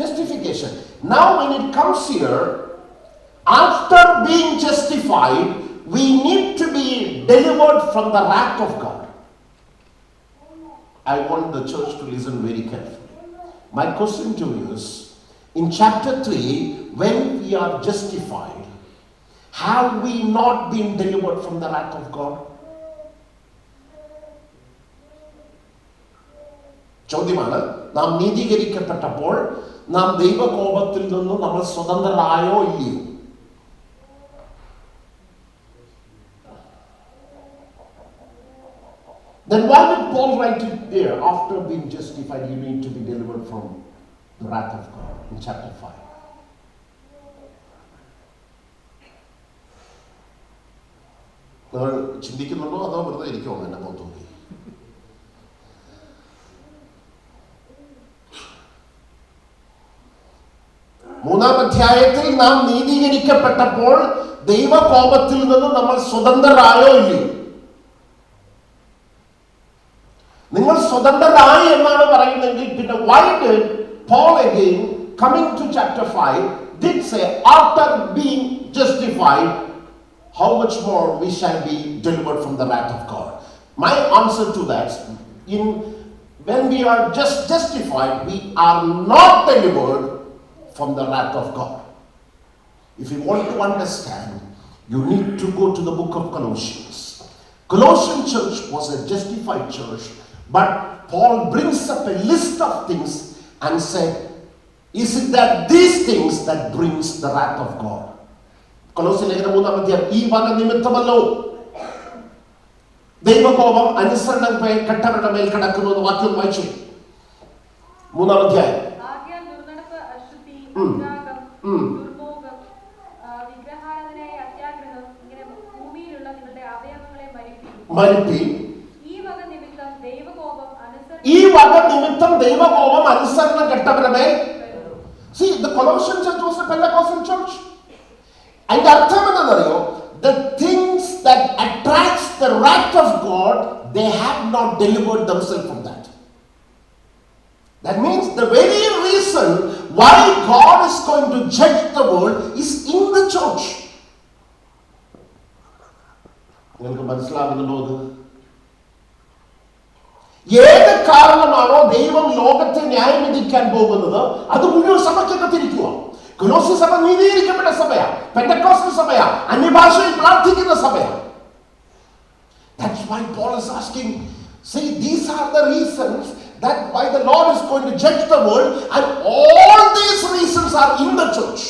justification. Now when it comes here, after being justified, we need to be delivered from the wrath of God. I want the church to listen very carefully. My question to you is, in chapter 3, when we are justified, have we not been delivered from the wrath of God? ചോദ്യമാണ്, നാം നീതീകരിക്കപ്പെട്ടപ്പോൾ നാം ദൈവകോപത്തിൽ നിന്നും നമ്മൾ സ്വതന്ത്രരായോ ഇല്ലയോ? Then why did Paul write it there? After being justified, you need to be delivered from the wrath of God in chapter 5. നിങ്ങൾ ചിന്തിക്കുന്നുണ്ടോ അതോ വെറുതെ ഇരിക്കുമോ എന്നെ പുറത്തുപോയി? മൂന്നാം അധ്യായത്തിൽ നാം നീതീകരിക്കപ്പെട്ടപ്പോൾ ദൈവകോപത്തിൽ നിന്ന് നമ്മൾ സ്വതന്ത്രരായോ ഇല്ലയോ? നിങ്ങൾ സ്വതന്ത്രരായി എന്നാണ് പറയുന്നതെങ്കിൽ പിന്നെ why did Paul again coming to chapter 5 did say after being justified how much more we shall be delivered from the wrath of God? My answer to that, when we are just justified, we are not delivered from the wrath of God. If you want to understand, you need to go to the book of Colossians. Colossian church was a justified church, but Paul brings up a list of things and said, is it that these things that brings the wrath of God? കൊലോസ്യ ലേഖനം 3-ാം അധ്യായം, ഈ വക നിമിത്തമല്ലോ ദൈവകോപം അനുസരണം കെട്ടവരുടെ മേൽ കിടക്കുന്നു എന്ന് വാക്യം വായിച്ചു. 3-ാം അധ്യായം. ഈ വക നിമിത്തം ദൈവകോപം അനുസരണം കെട്ടവരുടെ മേൽ. See, the Colossian church was a Pentecostal church. അതിന്റെ അർത്ഥം എന്താണെന്നറിയോ? The things that attracts the wrath of God, they have not delivered themselves from that. That means the very reason why God is going to judge the world is in the church. നിങ്ങൾക്ക് മനസ്സിലാകുന്നുണ്ടോ? ഏത് കാരണമാണോ ദൈവം ലോകത്തെ ന്യായം വിധിക്കാൻ പോകുന്നത് അത് മുഴുവൻ സഭയ്ക്കകത്തിരിക്കുക. കൊലോസ്യ സഭ നീതീകരിക്കപ്പെട്ട സഭയാ, പെന്തക്കോസ്റ്റൽ സഭയാ, അന്യഭാഷയിൽ പ്രാർത്ഥിക്കുന്ന സഭയാ. That's why Paul is asking, see, these are the reasons that why the Lord is going to judge the world, and all these reasons are in the church.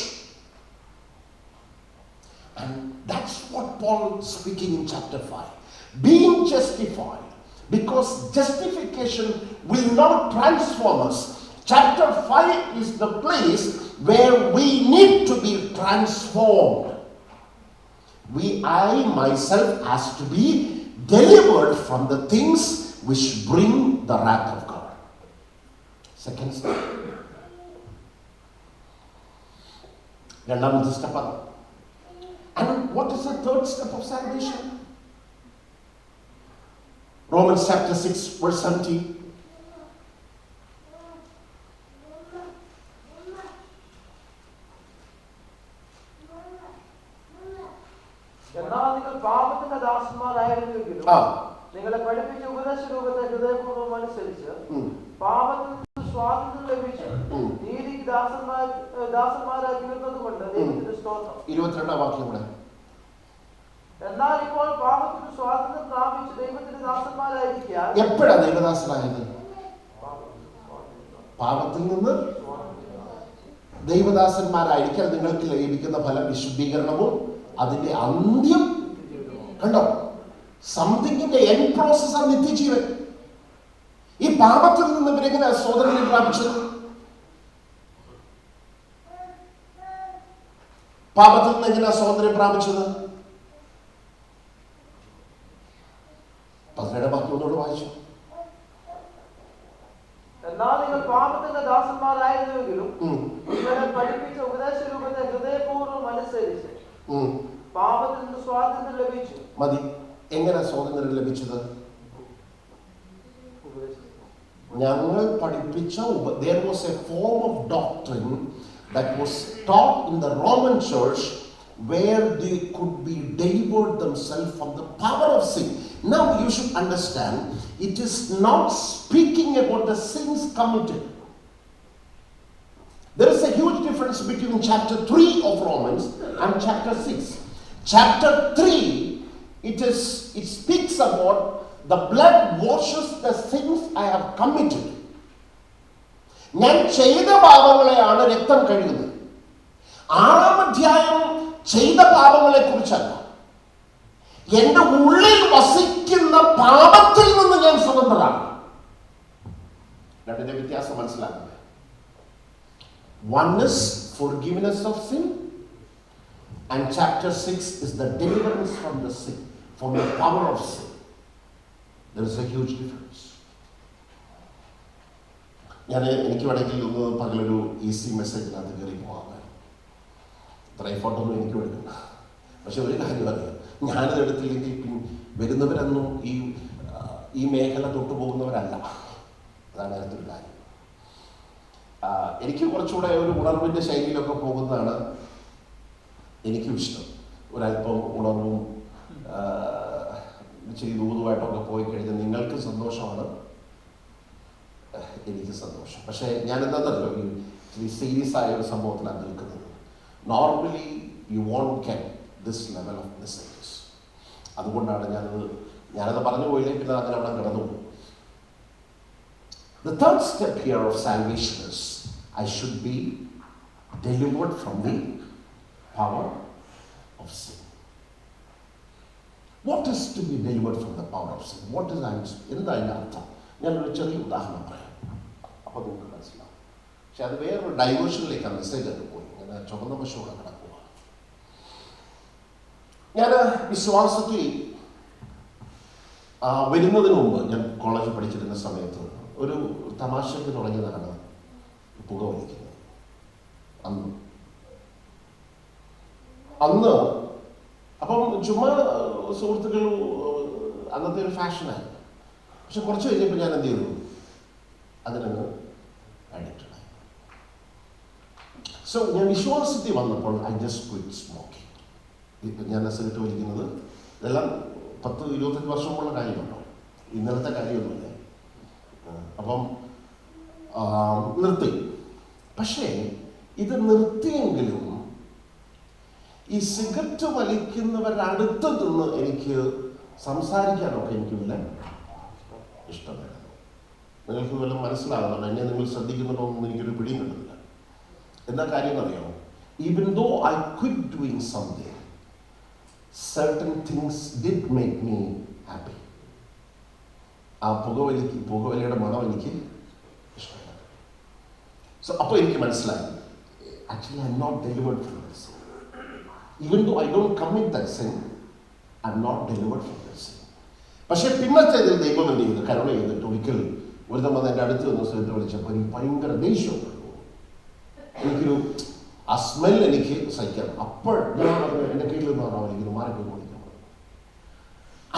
And that's what Paul is speaking in chapter 5. Being justified, because justification will not transform us. Chapter 5 is the place where we need to be transformed. I myself has to be delivered from the things which bring the wrath of God. Second step. രണ്ടാമത്തെ step. And what is the third step of salvation? Romans chapter 6 verse 17. എന്നാൽ നിങ്ങൾ പാപത്തിന്റെ ദാസന്മാരായിരുന്നുവെങ്കിലും നിങ്ങളെ പഠിപ്പിച്ച ഉപദേശരൂപത്തെ ഹൃദയപൂർവ്വം അനുസരിച്ച് പാപത്തിൽ നിന്ന് സ്വാതന്ത്ര്യം ലഭിച്ച് നീതിക്ക് ദാസന്മാരായി തീർന്നത് കൊണ്ട് ദൈവത്തിന്റെ സ്തോത്രം. 22 വാക്യം കൂടെ. എന്നാൽ ഇപ്പോൾ പാപത്തിന് സ്വാതന്ത്ര്യം പ്രാപിച്ച് ദൈവത്തിന്റെ ദാസന്മാരായിരിക്കാൻ. എപ്പോഴാ ദൈവദാസനായത്? പാപത്തിൽ നിന്ന് ദൈവദാസന്മാരായിരിക്കാൻ നിങ്ങൾക്ക് ലഭിക്കുന്ന ഫലം വിശുദ്ധീകരണവും അതിന്റെ അന്ത്യം. കണ്ടോ, സംതിങ്ങിന്റെ എൻഡ് പ്രോസസ് ആണ് നിത്യജീവൻ. ഈ പാപത്തിൽ നിന്ന് ഇവരെങ്ങനെ സ്വാതന്ത്ര്യം പ്രാപിച്ചത്? പാപത്തിൽ നിന്ന് എങ്ങനെയാ സ്വാതന്ത്ര്യം പ്രാപിച്ചത്? 17 വാക്യം ഒന്നുകൂടെ വായിച്ചു. എന്നാൽ നിങ്ങൾ പാപത്തിന്റെ ദാസന്മാരായിരുന്നുവെങ്കിലും നിങ്ങളെ പഠിപ്പിച്ച ഉപദേശ രൂപത്തെ ഹൃദയപൂർവ്വം അനുസരിച്ച് പാപത്തിൽ നിന്ന് സ്വാതന്ത്ര്യം ലഭിച്ചു. മതി. എങ്ങനെ സ്വാതന്ത്ര്യം ലഭിച്ചത്? ഞങ്ങൾ പഠിപ്പിച്ച there was a form of doctrine that was taught in the Roman church where they could be delivered themselves from the power of sin. Now you should understand, it is not speaking about the sins committed. There is a huge difference between chapter 3 of Romans and chapter 6. Chapter 3, it speaks about the blood washes the sins I have committed. ഞാൻ ചെയ്ത പാപങ്ങളെയാണ് രക്തം കഴുകുന്നത്. 6-ാം അധ്യായം ചെയ്ത പാപങ്ങളെ കുറിച്ചല്ല, എന്റെ ഉള്ളിൽ വസിക്കുന്ന പാപത്തിൽ നിന്ന് ഞാൻ സ്വതന്ത്രനാണ്. രണ്ടിന്റെ വ്യത്യാസം മനസ്സിലാക്കുക. One is forgiveness of sin, and chapter 6 is the deliverance from the sin, from the power of sin. There is a huge difference. എനിക്ക് വേണമെങ്കിൽ ഒന്ന് പകലൊരു ഈസി മെസ്സേജിനകത്ത് കയറി പോകാം. ഇത്ര എഫോർട്ടൊന്നും എനിക്ക് എടുക്കണ്ട. പക്ഷെ ഒരു കാര്യം അറിയാം, ഞാനത് എടുത്തില്ലെങ്കിൽ വരുന്നവരൊന്നും ഈ മേഖല തൊട്ടു പോകുന്നവരല്ല. അതാണ് അടുത്തൊരു കാര്യം. എനിക്ക് കുറച്ചുകൂടെ ഒരു ഉണർവിൻ്റെ ശൈലിയിലൊക്കെ പോകുന്നതാണ് എനിക്കും ഇഷ്ടം. ഒരല്പം ഉണർവും ഇച്ചിരി ദൂതുമായിട്ടൊക്കെ പോയി കഴിഞ്ഞാൽ നിങ്ങൾക്ക് സന്തോഷമാണ്, എനിക്ക് സന്തോഷം. പക്ഷേ ഞാൻ എന്താണെന്നല്ലോ ഇച്ചിരി സീരിയസ് ആയ ഒരു സംഭവത്തിലാണ് നിൽക്കുന്നത്. Normally you won't get this level of messages. അതുകൊണ്ടാണ് ഞാനത് പറഞ്ഞു പോയില്ലേ, പിന്നെ അങ്ങനെ അവിടെ കിടന്നു പോകും. The third step here of salvation is I should be delivered from the power of sin. What is to be delivered from the power of sin? What is എന്താ അതിൻ്റെ അർത്ഥം? ഞാനൊരു ചെറിയ ഉദാഹരണം പറയാം, അപ്പോൾ നിങ്ങൾക്ക് മനസ്സിലാവും. പക്ഷെ അത് വേറൊരു ഡൈവേർഷനിലേക്കാണ് മെസ്സേജ് അത് പോയി. ഇങ്ങനെ ചുവന്ന പശുവിടെ കിടക്കുക. ഞാൻ വിശ്വാസത്തിൽ വരുന്നതിന് മുമ്പ് ഞാൻ കോളേജിൽ പഠിച്ചിരുന്ന സമയത്ത് ഒരു തമാശയ്ക്ക് തുടങ്ങിയതാണ് പുകവലിക്കുന്നത്. അന്ന് അപ്പം ചുമ്മാ സുഹൃത്തുക്കൾ അന്നത്തെ ഒരു ഫാഷനായിരുന്നു. പക്ഷെ കുറച്ച് കഴിഞ്ഞപ്പോൾ ഞാൻ എന്ത് ചെയ്തു, അതിനങ്ങ് അഡിക്റ്റഡായി. സോ ഞാൻ വിശ്വാസത്തിൽ വന്നപ്പോൾ ഐ ജസ്റ്റ് ക്വിറ്റ് സ്മോക്കിംഗ്. ഇപ്പം ഞാൻ സിഗരറ്റ് വലിക്കുന്നത് ഇതെല്ലാം 10-25 വർഷം മുമ്പുള്ള കാര്യമുണ്ടോ, ഇന്നലത്തെ കാര്യമൊന്നുമില്ല. അപ്പം നിർത്തി. പക്ഷേ ഇത് നിർത്തിയെങ്കിലും ഈ സിഗരറ്റ് വലിക്കുന്നവരുടെ അടുത്ത് നിന്ന് എനിക്ക് സംസാരിക്കാനൊക്കെ എനിക്ക് വല്ല ഇഷ്ടമല്ല. നിങ്ങൾക്ക് വല്ല മനസ്സിലാകണം, എന്നെ നിങ്ങൾ ശ്രദ്ധിക്കുന്നുണ്ടോ എന്ന് എനിക്കൊരു പിടിയും കിട്ടുന്നില്ല. എന്താ കാര്യം എന്നറിയാമോ? Even though I quit doing something, certain things did make me happy. ആ പുകവലിയുടെ മണം എനിക്ക് ഇഷ്ടമല്ല. സോ അപ്പോൾ എനിക്ക് മനസ്സിലായി, actually I am not delivered from this. Even though I don't commit that sin, I am not delivered from this sin. പക്ഷേ പിന്നത്തേതിൽ ദൈവം എന്ത് ചെയ്തു, കരുണ ചെയ്തിട്ട് ഒരിക്കൽ ഒരു തവണ എൻ്റെ അടുത്ത് നിന്ന് സിഗരറ്റ് വിളിച്ചപ്പോൾ എനിക്ക് ഭയങ്കര ദേഷ്യം. എനിക്കൊരു ആ സ്മെൽ എനിക്ക് സഹിക്കാം. അപ്പോൾ ഞാൻ പറഞ്ഞു, എൻ്റെ കീഴിൽ നിന്നാണോ എനിക്ക് മാറിപ്പോയി കുടിക്കുന്നത്.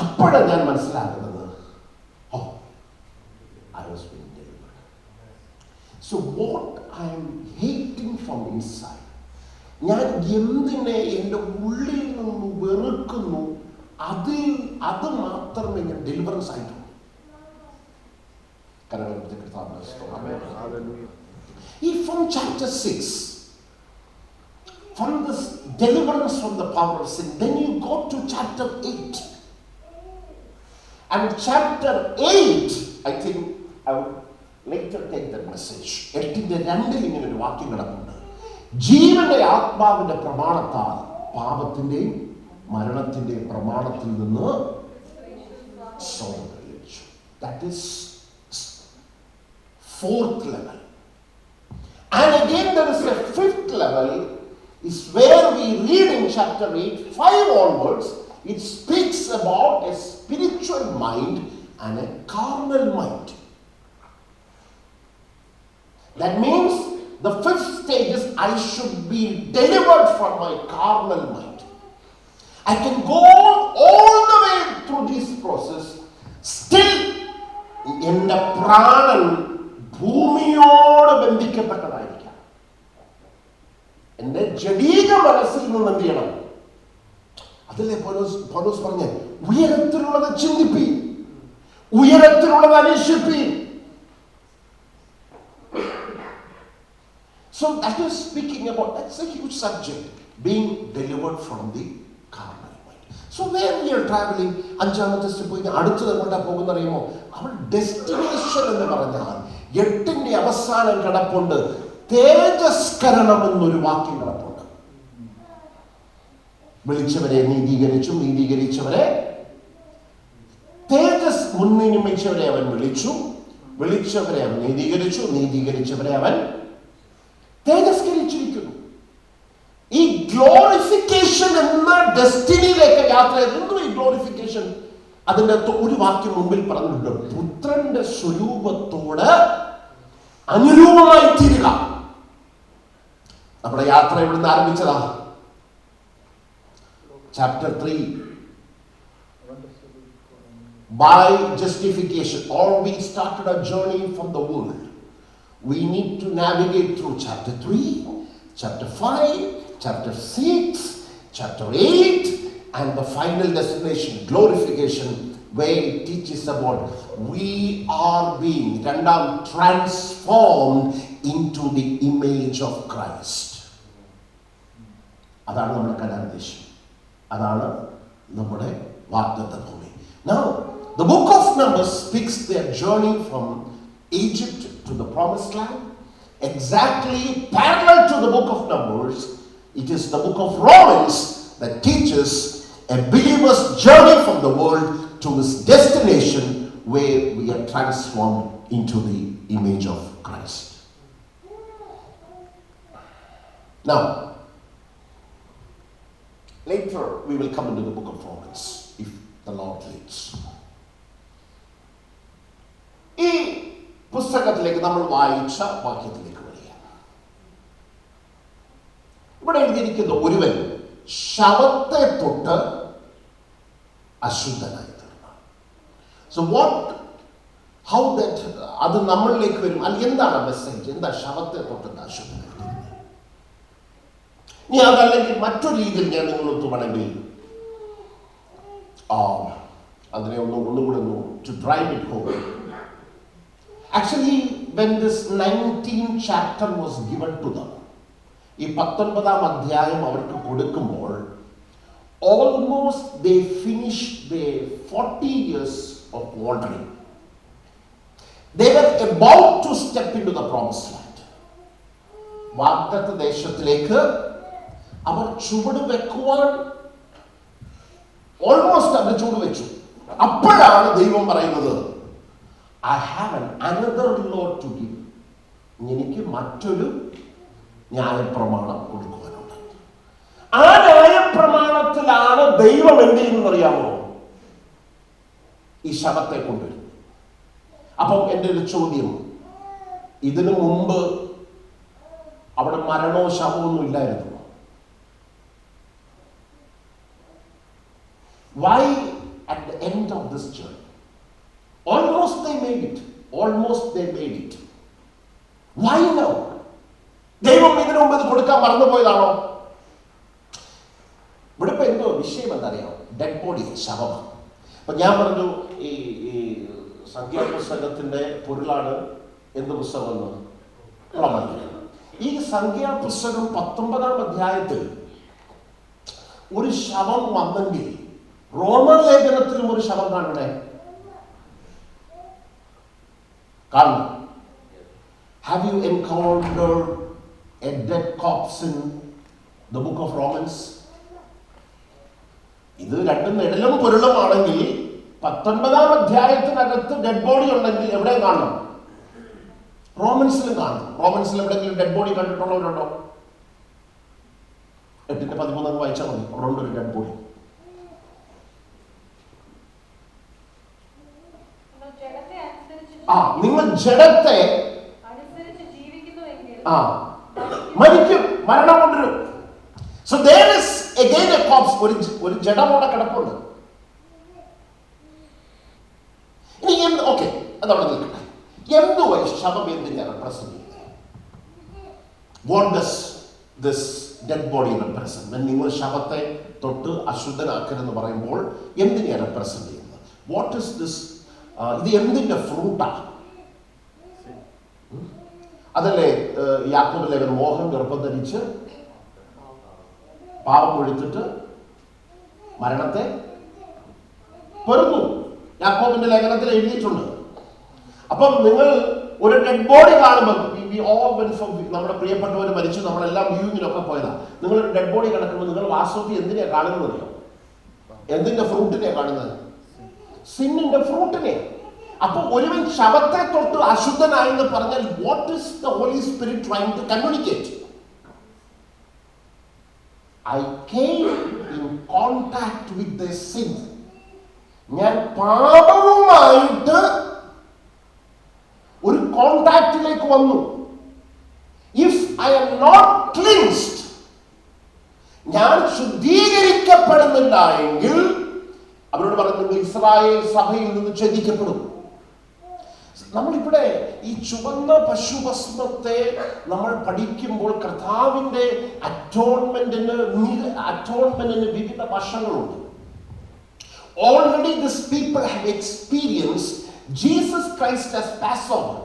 അപ്പോഴാണ് ഞാൻ മനസ്സിലാക്കുന്നത്, I was being delivered. So what I am hating from inside, ഞാൻ എന്തിനെ എൻ്റെ ഉള്ളിൽ നിന്ന് വെറുക്കുന്നു, അത് മാത്രമേ ഞാൻ ഡെലിവറൻസ് ആയിട്ടുള്ളൂ. From chapter 6, from this deliverance from the power of sin. Then you go to chapter 8. And chapter 8, I think I will later take that message. 8:2 ഇങ്ങനെ ഒരു വാക്യം കിടപ്പുണ്ട്. ജീവന്റെ ആത്മാവിന്റെ പ്രമാണത്താൽ പാപത്തിന്റെയും മരണത്തിന്റെയും പ്രമാണത്തിൽ നിന്ന് സ്വാതന്ത്ര്യം ലഭിച്ചു. That is 4th level. And again there is a 5th level, is where we read in chapter 8, 5 onwards, it speaks about a spiritual mind and a carnal mind. That means the 5th stage is I should be delivered from my carnal mind. I can go all the way through this process, still എൻ്റെ പ്രാണൻ ഭൂമിയോട് ബന്ധിക്കപ്പെട്ടതായിരിക്കാം. എൻ്റെ ജഡീക മനസ്സിൽ നിന്ന് എന്ത് ചെയ്യണം? അതല്ലേ പൗലോസ് പറഞ്ഞ ഉയരത്തിലുള്ളത് ചിന്തിപ്പീൻ, ഉയരത്തിലുള്ളത് അന്വേഷിപ്പീൻ. So that is speaking about, that's a huge subject, being delivered from the carnal mind. So where we are traveling, അഞ്ചാമത്തെ സ്റ്റെപ്പ് അടുത്തത് എങ്ങോട്ടാ പോകുന്ന അറിയുമോ? അവൾ ഡെസ്റ്റിനേഷൻ എന്ന് പറഞ്ഞാൽ 8ന്റെ അവസാനം കിടപ്പുണ്ട്. തേജസ്കരണം എന്നൊരു വാക്യം കിടപ്പുണ്ട്. വിളിച്ചവരെ നീതീകരിച്ചു, നീതീകരിച്ചവരെ തേജസ് മുൻനിയമിച്ചവരെ അവൻ വിളിച്ചു, വിളിച്ചവരെ അവൻ നീതീകരിച്ചു, നീതീകരിച്ചവരെ അവൻ തേജസ്കരിച്ചിരിക്കുന്നു. ഈ ഗ്ലോറിഫിക്കേഷൻ എന്ന ഡെസ്റ്റിനിയിലേക്ക് യാത്ര ചെയ്തു. ഈ ഗ്ലോറിഫിക്കേഷൻ അതിൻ്റെ ഒരു വാക്യം മുമ്പിൽ പറഞ്ഞിട്ടുണ്ട്, പുത്രന്റെ സ്വരൂപത്തോട് അനുരൂപമായി തീരുക. നമ്മുടെ യാത്ര ഇവിടുന്ന് ആരംഭിച്ചതാ. Chapter 3, by justification, or we started a journey from the world. We need to navigate through chapter 3, chapter 5, chapter 6, chapter 8, and the final destination, glorification, where it teaches about we are being transformed into the image of Christ. അതാണ് നമ്മുടെ കലാദേശം, അതാണ് നമ്മുടെ വാഗ്ദത്ത ഭൂമി. Now, the book of Numbers speaks their journey from Egypt to the promised land. Exactly parallel to the book of Numbers, it is the book of Romans that teaches a believer's journey from the world to his destination, where we are transformed into the image of Christ. Now, later we will come into the book of Romans, if the Lord leads. ഈ പുസ്തകത്തിലേക്ക് നമ്മൾ വായിച്ച വാക്യത്തിലേക്ക് വരിക. ഇവിടെ എഴുതിയിരിക്കുന്ന ഒരുവൻ ശവത്തെ തൊട്ട് അശുദ്ധനായി തീർന്നു. സോ ഹൗ ദാറ്റ് അത് നമ്മളിലേക്ക് വരും. അല്ലെങ്കിൽ എന്താണ് മെസ്സേജ്? എന്താ ശവത്തെ തൊട്ട് അശുദ്ധനായി തീർന്നത്? ഇനി അതല്ലെങ്കിൽ മറ്റൊരു രീതിയിൽ ഞാൻ നിങ്ങളൊത്ത് വേണമെങ്കിൽ അതിനെ ഒന്നുകൂടെ to drive it home. Actually, when this 19th chapter was given to them, ഈ 19ാം അധ്യായം അവർക്ക് കൊടുക്കുമ്പോൾ almost they finished their 40 years of wandering. They were about to step into the promised land. വാഗ്ദത്ത ദേശത്തിലേക്ക് അവർ ചുവട് വെക്കുവാൻ ഓൾമോസ്റ്റ് അവർ ചുവട് വെച്ചു. അപ്പോഴാണ് ദൈവം പറയുന്നത്, I have another law to give. എനിക്ക് മറ്റൊരു ന്യായപ്രമാണം കൊടുക്കുവാനുണ്ട്. ആ ന്യായപ്രമാണത്തിലാണ് ദൈവം എന്ത് ചെയ്യുന്നത് അറിയാമോ? ഈ ശവത്തെ കൊണ്ടുവരും. അപ്പം എൻ്റെ ഒരു ചോദ്യം, ഇതിനു മുമ്പ് അവിടെ മരണോ ശവമൊന്നും ഇല്ലായിരുന്നു. Why at the end of this journey? Almost they made it. Why now? ദൈവം ഇതിനു മുമ്പ് ഇത് കൊടുക്കാൻ മറന്നുപോയതാണോ? ഇവിടെ ഇപ്പൊ എന്തോ വിഷയം എന്തറിയാമോ? Dead body, ശവമാണ്. അപ്പൊ ഞാൻ പറഞ്ഞു ഈ സംഖ്യാപുസ്തകത്തിന്റെ പൊരുളാണ് എന്ത് പുസ്തകമെന്ന്. ഈ സംഖ്യാപുസ്തകം 19ാം അധ്യായത്തിൽ ഒരു ശവം വന്നെങ്കിൽ റോമലേഖനത്തിലും ഒരു ശവം കാണണേ, കാണണം. Have you encountered a dead corpse in the book of Romans? ഇത് രണ്ടും നെടലും പൊരുളുമാണെങ്കിൽ 19-ാം അധ്യായത്തിനകത്ത് ഡെഡ് ബോഡി ഉണ്ടെങ്കിൽ എവിടെ കാണണം? റോമൻസിലും കാണും. റോമൻസിൽ എവിടെയെങ്കിലും ഡെഡ് ബോഡി കണ്ടിട്ടുള്ളവരുണ്ടോ? 8:13 വായിച്ചാൽ മതി. അവിടെ ഉണ്ടൊരു ഡെഡ് ബോഡി. നിങ്ങൾ ജഡത്തെ മരിക്കും, മരണം കൊണ്ടുവരും. So there is again a corpse. ഒരു ജഡമോടെ കിടപ്പുണ്ട്. ഇനി ഓക്കെ, അതവിടെ നിൽക്കട്ടെ. എന്തുവായി ശവം എന്തിനെ റെപ്രസെന്റ് ചെയ്യുന്നത്? What does this dead body represent? നിങ്ങൾ ശവത്തെ തൊട്ട് അശുദ്ധനാക്കരുതെന്ന് പറയുമ്പോൾ എന്തിനെയാണ് റെപ്രസെന്റ് ചെയ്യുന്നത്? What is this? ഇത് എന്തിന്റെ ഫ്രൂട്ടാണ്? അതല്ലേ യാക്കോബ് ലേഖനം, മോഹം ഗർഭം ധരിച്ച് പാപം ഒഴിച്ചിട്ട് മരണത്തെ പെറുന്നു. യാക്കോബിന്റെ ലേഖനത്തിൽ എഴുതിയിട്ടുണ്ട്. അപ്പം നിങ്ങൾ ഒരു ഡെഡ് ബോഡി കാണുമ്പോൾ, നമ്മുടെ പ്രിയപ്പെട്ടവർ മരിച്ചു, നമ്മളെല്ലാം വ്യൂവിങ്ങിലൊക്കെ പോയതാണ്. നിങ്ങൾ ഒരു ഡെഡ് ബോഡി കിടക്കുമ്പോൾ നിങ്ങൾ വാസ്തവത്തിൽ എന്തിനാ കാണുന്നത്? എന്തിന്റെ ഫ്രൂട്ടിനെ കാണുന്നത്? സിന്നിന്റെ ഫ്രൂട്ടിനെ. അപ്പൊ ഒരുവൻ ശവത്തെ തൊട്ട് അശുദ്ധനായെന്ന് പറഞ്ഞാൽ what is the Holy Spirit trying to communicate? I came in contact with the sin. ഞാൻ പാപവുമായിട്ട് ഒരു കോണ്ടാക്റ്റിലേക്ക് വന്നു. If I am not cleansed, ഞാൻ ശുദ്ധീകരിക്കപ്പെടുന്നില്ല എങ്കിൽ അവരോട് പറയുന്നത് ഇസ്രായേൽ സഭയിൽ നിന്ന് ഛേദിക്കപ്പെടും. നമ്മളിവിടെ ഈ ചുവന്ന പശുഭസ്മത്തെ നമ്മൾ പഠിക്കുമ്പോൾ കർത്താവിന്റെ അറ്റോൺമെന്റിന് വിവിധ വശങ്ങളുണ്ട്. Already this people have experienced Jesus Christ as Passover.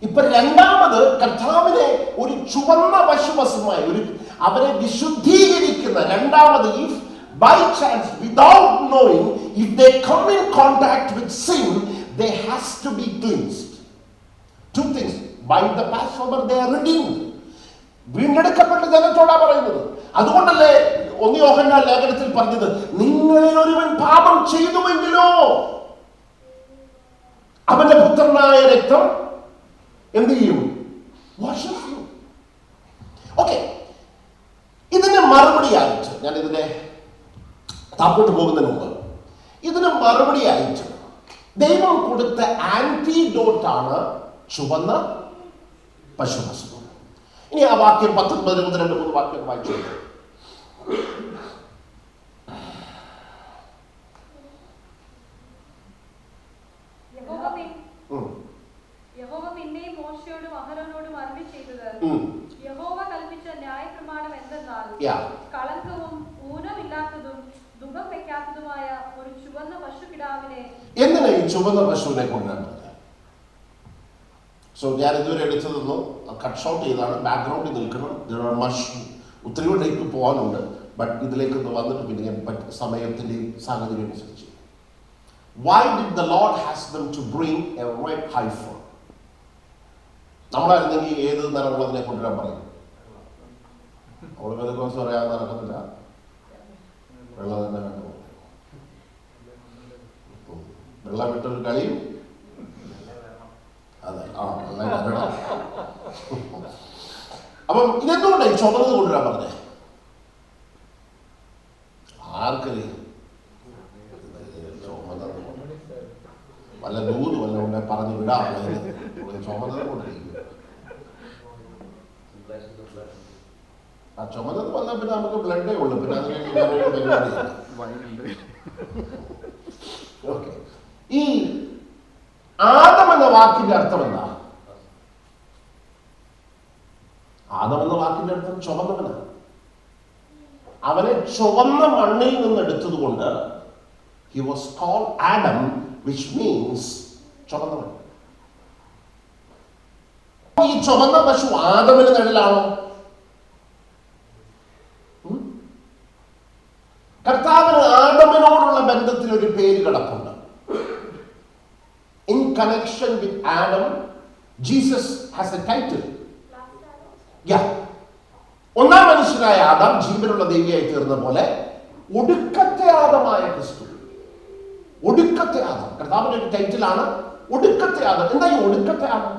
ഇപ്പൊ രണ്ടാമത് കർത്താവിനെ ഒരു ചുവന്ന പശുഭസ്മമായി അവരെ വിശുദ്ധീകരിക്കുന്ന രണ്ടാമത്, if by chance, without knowing, if they come in contact with sin, they has to be cleansed. Two things. By the Passover they are redeemed. വീണ്ടെടുക്കപ്പെട്ട ജനത്തോടാ പറയുന്നത്. അതുകൊണ്ടല്ലേ 1 യോഹന്നാൻ ലേഖനത്തിൽ പറഞ്ഞത്, നിങ്ങളിൽ ഒരുവൻ പാപം ചെയ്തുവെങ്കിലോ അവന്റെ പുത്രനായ രക്തം എന്ത് ചെയ്യും? washes you. ഓക്കെ, ഇതിന് മറുപടിയായിട്ട് ഞാൻ ഇതിനെ താപ്പോട്ട് പോകുന്നതിന് മുമ്പ് ഇതിന് മറുപടിയായിട്ട് ദൈവം കൊടുത്ത ആന്റിഡോട്ടാണ് ചുവന്ന പശുഭസ്മം. ഇനി ആ വാക്യം 19 മുതൽ 2-3 വാക്യം വായിച്ചു. യഹോവ പിന്നെയും മോശയോടും അഹരോനോടും അരുളി ചെയ്തത്, യഹോവ കൽപ്പിച്ച ന്യായപ്രമാണം എന്തെന്നാൽ, കളങ്കവും ഊനമില്ലാത്തതും ദുഃഖം വെക്കാത്തതുമായ ഒരു ചുവന്ന പശുക്കിടാവിനെ. എന്തിനാ ഈ ചുവന്ന പശുവിനെ കൊണ്ടുവരുന്നത്? സോ ഞാൻ ഇതുവരെ എടുത്തതൊന്നും കട്ട് ഷോട്ട് ചെയ്താണ്, ബാക്ക്ഗ്രൗണ്ടിൽ നിൽക്കണം. ഒത്തിരി കൊണ്ടേക്ക് പോകാനുണ്ട്, ബട്ട് ഇതിലേക്ക് വന്നിട്ട് പിന്നെ സമയത്തിൻ്റെ സാഹചര്യം അനുസരിച്ച്. Why did the Lord ask them to bring a red heifer? നമ്മളായിരുന്നെങ്കിൽ ഏത് നിറമുള്ളതിനെ കൊണ്ടുവരാൻ പറയും? അവിടെ കുറച്ച് പറയാൻ നടക്കത്തില്ല, വെള്ളം തന്നെ വേണം. വെള്ളം വിട്ടൊരു കളിയും അതെ. അപ്പം ഇതെന്തുകൊണ്ടായി ചുമന്നത് കൊണ്ടുവരാൻ പറഞ്ഞേ? ആർക്കറിയാം? വല്ല ദൂത് വല്ല ഉണ്ടെ പറഞ്ഞു വിടാം. ചുമന്നത് കൊണ്ടിരിക്കും. ആ ചുമന്നത് വന്നാൽ പിന്നെ നമുക്ക് ബ്ലഡേ ഉള്ളു, പിന്നെ അതിന് ഓക്കെ. ഈ ആദം എന്ന വാക്കിന്റെ അർത്ഥം എന്താ? ആദം എന്ന വാക്കിന്റെ അർത്ഥം ചുവന്നവനാണ്. അവനെ ചുവന്ന മണ്ണിൽ നിന്ന് എടുത്തത് കൊണ്ട് he was called Adam, which means ചുവന്നവൻ. ഈ ചുവന്ന പശു ആദമിന് നിഴലാണോ? connection with Adam, Jesus has a title. Yeah. ഒന്നാം മനുഷ്യനായ ആദാം ജീവനുള്ള ദൈവിയായി തീർന്ന പോലെ ഒടുക്കത്തെ ആദമായ ക്രിസ്തു, ഒടുക്കത്തെ ആദം, കർത്താവിന്റെ ഒരു ടൈറ്റിലാണ് ഒടുക്കത്തെ ആദം. എന്താ ഈ ഒടുക്കത്തെ ആദം?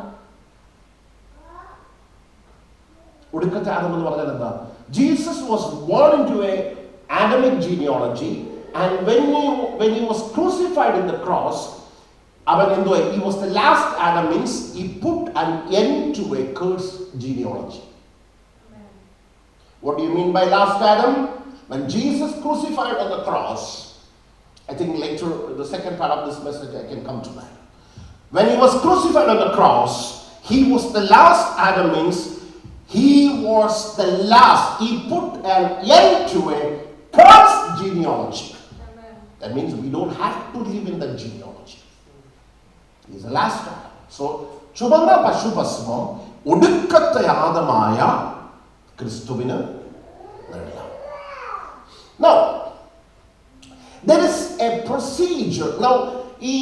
ഒടുക്കത്തെ ആദം എന്ന് പറഞ്ഞാൽ എന്താ? Jesus was born into A Adamic genealogy, and when he was crucified in the cross, അവൻ എന്തുവാ? he was the last Adam, means he put an end to a cursed genealogy. What do you mean by last Adam? When Jesus crucified on the cross, I think later, the second part of this message, I can come to that. When he was crucified on the cross, he was the last Adam, means he was the last. He put an end to a cursed genealogy. Amen. That means we don't have to live in that genealogy. He is the last Adam. So, ചുവന്ന പശുഭസ്മം ഒടുക്കത്തെ ആദമായ ക്രിസ്തുവിന് നൽകാം. Now, there is a procedure. Now, ഈ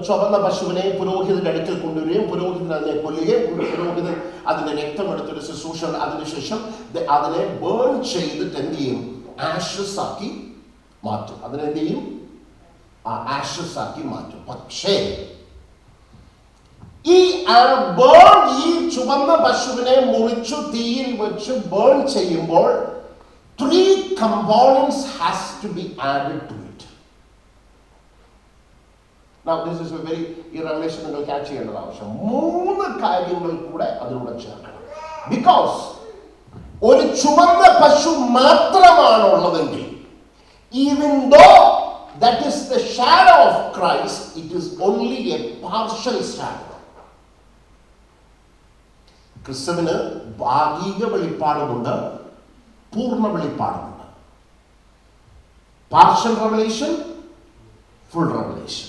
ചുവന്ന പശുവിനെ പുരോഹിതന്റെ അടുക്കൽ കൊണ്ടുവരികയും പുരോഹിതൻ അതിനെ കൊല്ലുകയും പുരോഹിതൻ അതിന്റെ രക്തം എടുത്തൊരു ശുശ്രൂഷ, അതിനുശേഷം അതിനെ ബേൺ ചെയ്തിട്ട് എന്ത് ചെയ്യും? ആഷസ് ആക്കി മാറ്റും. അതിനെന്ത് ചെയ്യും? ആഷസ് ആക്കി മാറ്റും. പക്ഷേ ഈ ചുവന്ന പശുവിനെ മുറിച്ചു തീയിൽ വെച്ച് ബേൺ ചെയ്യുമ്പോൾ 3 components has to be added to it. Now this is a very revelation നിങ്ങൾ ക്യാച്ച് ചെയ്യേണ്ടത് ആവശ്യം. 3 കാര്യങ്ങൾ കൂടെ അതിലൂടെ ചേർക്കണം. ബിക്കോസ് ഒരു ചുവന്ന പശു മാത്രമാണുള്ളതെങ്കിൽ, even though that is the shadow of Christ, it is only a partial shadow. ക്രിസ്തുവിന് ഭാഗിക വെളിപ്പാടുമുണ്ട്, പൂർണ്ണ വെളിപ്പാടുമുണ്ട്. Partial revelation, full revelation.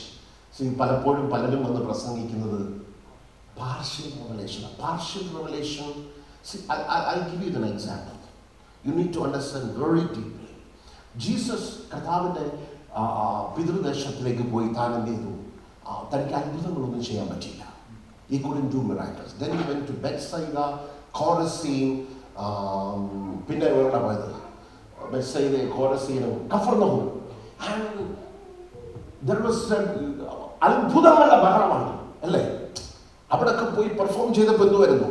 പലപ്പോഴും പലരും വന്ന് പ്രസംഗിക്കുന്നത് partial revelation. Partial revelation, I'll give you an example. You need to understand very deeply. Jesus കർത്താവിന്റെ പിതൃദേശത്തിലേക്ക് പോയി താൻ എന്ത് ചെയ്തു? തനിക്ക് അത്ഭുതങ്ങളൊന്നും ചെയ്യാൻ പറ്റില്ല. He couldn't do miracles. Then he went to Bethsaida, Chorazin, പിന്നെ എവിടെ പോയത്? ബെത്സൈദ, കോരസീനും കഫർനഹൂം. And there was അത്ഭുതങ്ങളുടെ ബഹളമാണ് അല്ലേ? അവിടെയൊക്കെ പോയി പെർഫോം ചെയ്തപ്പോൾ എന്തുവായിരുന്നു?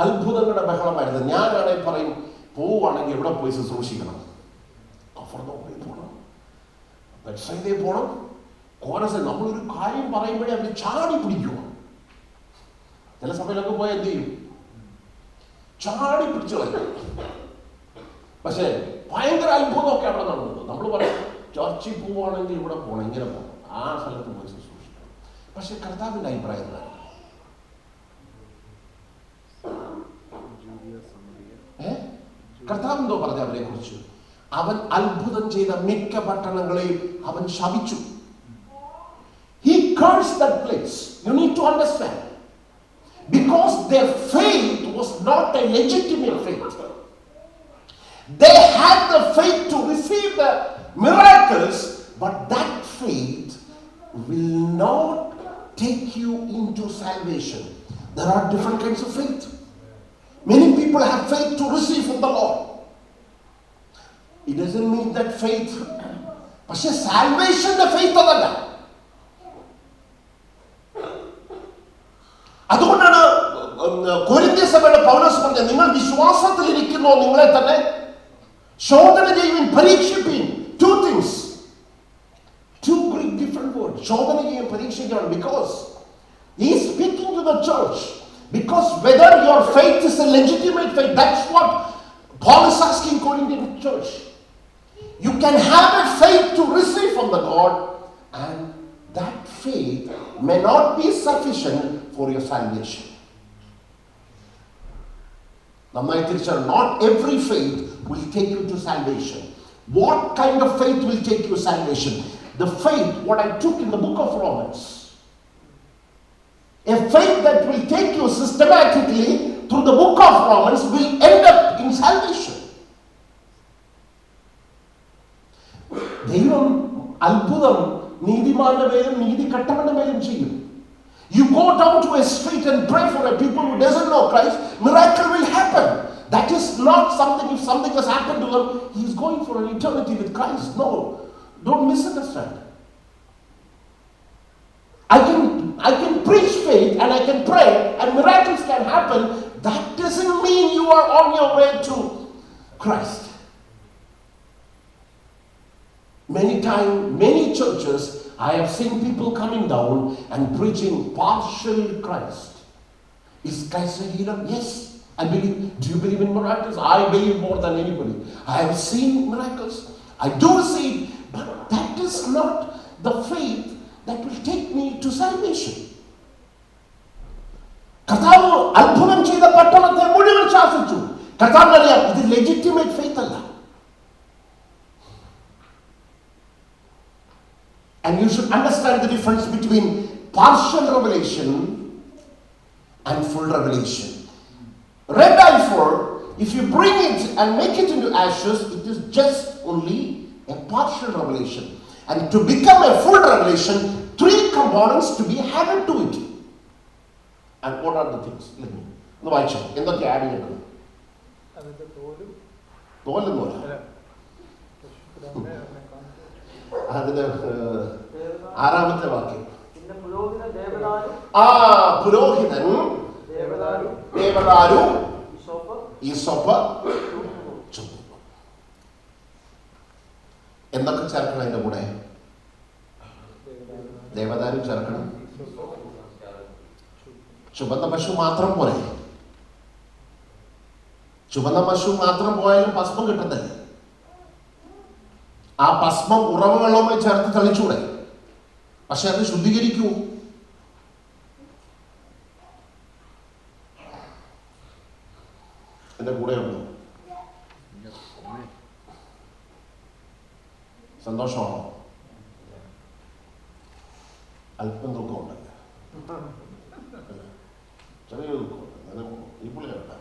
അത്ഭുതങ്ങളുടെ ബഹളമായിരുന്നു. ഞാനാണെങ്കിൽ പറയും, പോവുകയാണെങ്കിൽ എവിടെ പോയി ശുശ്രൂഷിക്കണം? കഫർനഹൂമിൽ പോകണം, ബെത്സൈദയിൽ പോകണം, കോരസീൻ. നമ്മളൊരു കാര്യം പറയുമ്പോഴേ അവർ ചാടി പിടിക്കുക. ചില സമയത്തൊക്കെ പോയാൽ എന്ത് ചെയ്യും? ചാടി പിടിച്ചു കളയും. പക്ഷേ ഭയങ്കര അത്ഭുതമൊക്കെ അവിടെ നടന്നത്. നമ്മൾ പറയും ചർച്ചിൽ പോവുകയാണെങ്കിൽ ഇവിടെ പോകണം, ഇങ്ങനെ പോകണം, ആ സ്ഥലത്ത് പോയി ശുശ്രൂഷിക്കണം. പക്ഷെ കർത്താവിൻ്റെ അഭിപ്രായം എന്താണ്? കർത്താവ് എന്തോ പറഞ്ഞ അവരെ കുറിച്ച്? അവൻ അത്ഭുതം ചെയ്ത മിക്ക പട്ടണങ്ങളെയും അവൻ ശപിച്ചു. He cursed that place. You need to understand. Because their faith was not a legitimate faith. They had the faith to receive the miracles, but that faith will not take you into salvation. There are different kinds of faith. Many people have faith to receive from the Lord. It doesn't mean that faith. പക്ഷേ സാൽവേഷന്റെ faith അതല്ല. അതുകൊണ്ടാണ് കൊരിന്ത്യ സഭയുടെ പൗലോസ് പറഞ്ഞത്, നിങ്ങൾ വിശ്വാസത്തിൽ ഇരിക്കുന്നോ നിങ്ങളെ തന്നെ ശോധന ചെയ്യുവിൻ, പരീക്ഷിപ്പിൻ. 2 things, 2 Greek different words. ശോധന ചെയ്യും, പരീക്ഷിക്കണം. Because he is speaking to the church. Because whether your faith is a legitimate faith, that's what Paul is asking Corinthian church. You can have a faith to receive from the God, and that faith may not be sufficient for your salvation. Not every faith will take you to salvation. What kind of faith will take you to salvation? The faith what I took in the book of Romans. A faith that will take you systematically through the book of Romans will end up in salvation. ദൈവം അത്ഭുതം നീതിമാന്റെ മേലും നീതി കെട്ടവന്റെ മേലും ചെയ്യും. You go down to a street and pray for a people who doesn't know Christ, miracle will happen. That is not something, if something has happened to them, he is going for an eternity with Christ. No, don't misunderstand. I can preach faith and I can pray and miracles can happen. That doesn't mean you are on your way to Christ. Many times, many churches, I have seen people coming down and preaching partial Christ. Is Christ a healer? Yes, I believe. Do you believe in miracles? I believe more than anybody. I have seen miracles. I do see it, but that is not the faith that will take me to salvation. കർത്താവ് അത്ഭുതം ചെയ്ത പട്ടണത്തെ മുഴുവൻ ശാസിച്ചു. കർത്താവിനറിയാം ഇത് legitimate faith അല്ല. And you should understand the difference between partial revelation and full revelation. Red I-4, if you bring it and make it into ashes, it is just only a partial revelation. And to become a full revelation, 3 components to be added to it. And what are the things? Let me. No, I check. എന്തൊക്കെ add ചെയ്യണം? തോലെന്നോല. അതിന് 6ാമത്തെ വാക്യം. പുരോഹിതൻ ദേവദാരു Aesop ചുവപ്പ്. എന്തൊക്കെ ചേർക്കണം അതിന്റെ കൂടെ? ദേവദാരു ചേർക്കണം. ചുവന്ന പശു മാത്രം പോരെ? ചുവന്ന പശു മാത്രം പോയാലും ഭസ്മം കിട്ടത്തില്ല. ആ ഭസ്മം ഉറവ വെള്ളവുമായി ചേർത്ത് തളിച്ചൂടെ? പക്ഷെ അത് ശുദ്ധീകരിക്കൂ. എന്റെ കൂടെ ഉണ്ടോ? സന്തോഷമാണോ? അല്പം ദുഃഖമുണ്ടല്ലോ, ചെറിയൊരു ദുഃഖമുണ്ട്. എന്നാലും ഈ പുള്ളിയുണ്ട്.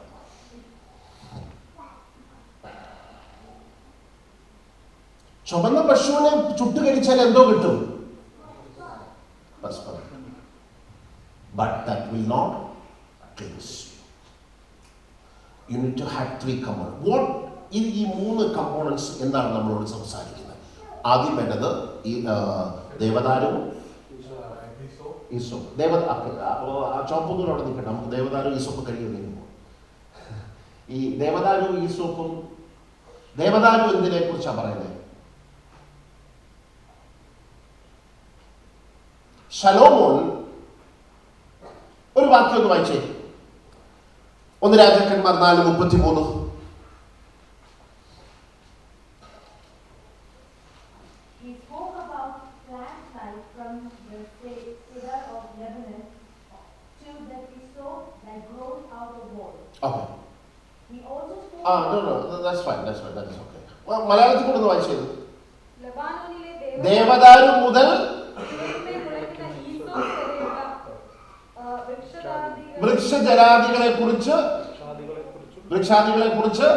ചുവന്ന പശുവിനെ ചുട്ടുകരിച്ചാൽ എന്തോ കിട്ടും? But that will not cleanse you. You need to have 3 components. What ഈ 3 components എന്താണ് നമ്മളോട് സംസാരിക്കുന്നത്? ആദ്യം വേണ്ടത് ഈ ദേവദാരുവും ഈസോപ്പ്. ചോപ്പുന്നൂർ അവിടെ നിൽക്കട്ടെ, നമുക്ക് ദേവദാരു ഈസോപ്പ് കഴിയുന്നു. ഈ ദേവദാരു ഈസോപ്പും, ദേവദാരു എന്തിനെ കുറിച്ചാണ് പറയുന്നത്? ശലോമോൻ ഒരു വാക്യം ഒന്ന് വായിച്ചേ. 1 രാജാക്കന്മാർ 4:33. He spoke about plant life from the cedar of Lebanon to the hyssop that grows out of wood. Okay. He also spoke No, that's fine, that is okay. മലയാളത്തിൽ കൂടെ ഒന്ന് വായിച്ചത്. ലബാനോനിലെ ദേവദാരു മുതൽ വൃക്ഷജരാദികളെ കുറിച്ച് വൃക്ഷാദികളെ കുറിച്ച്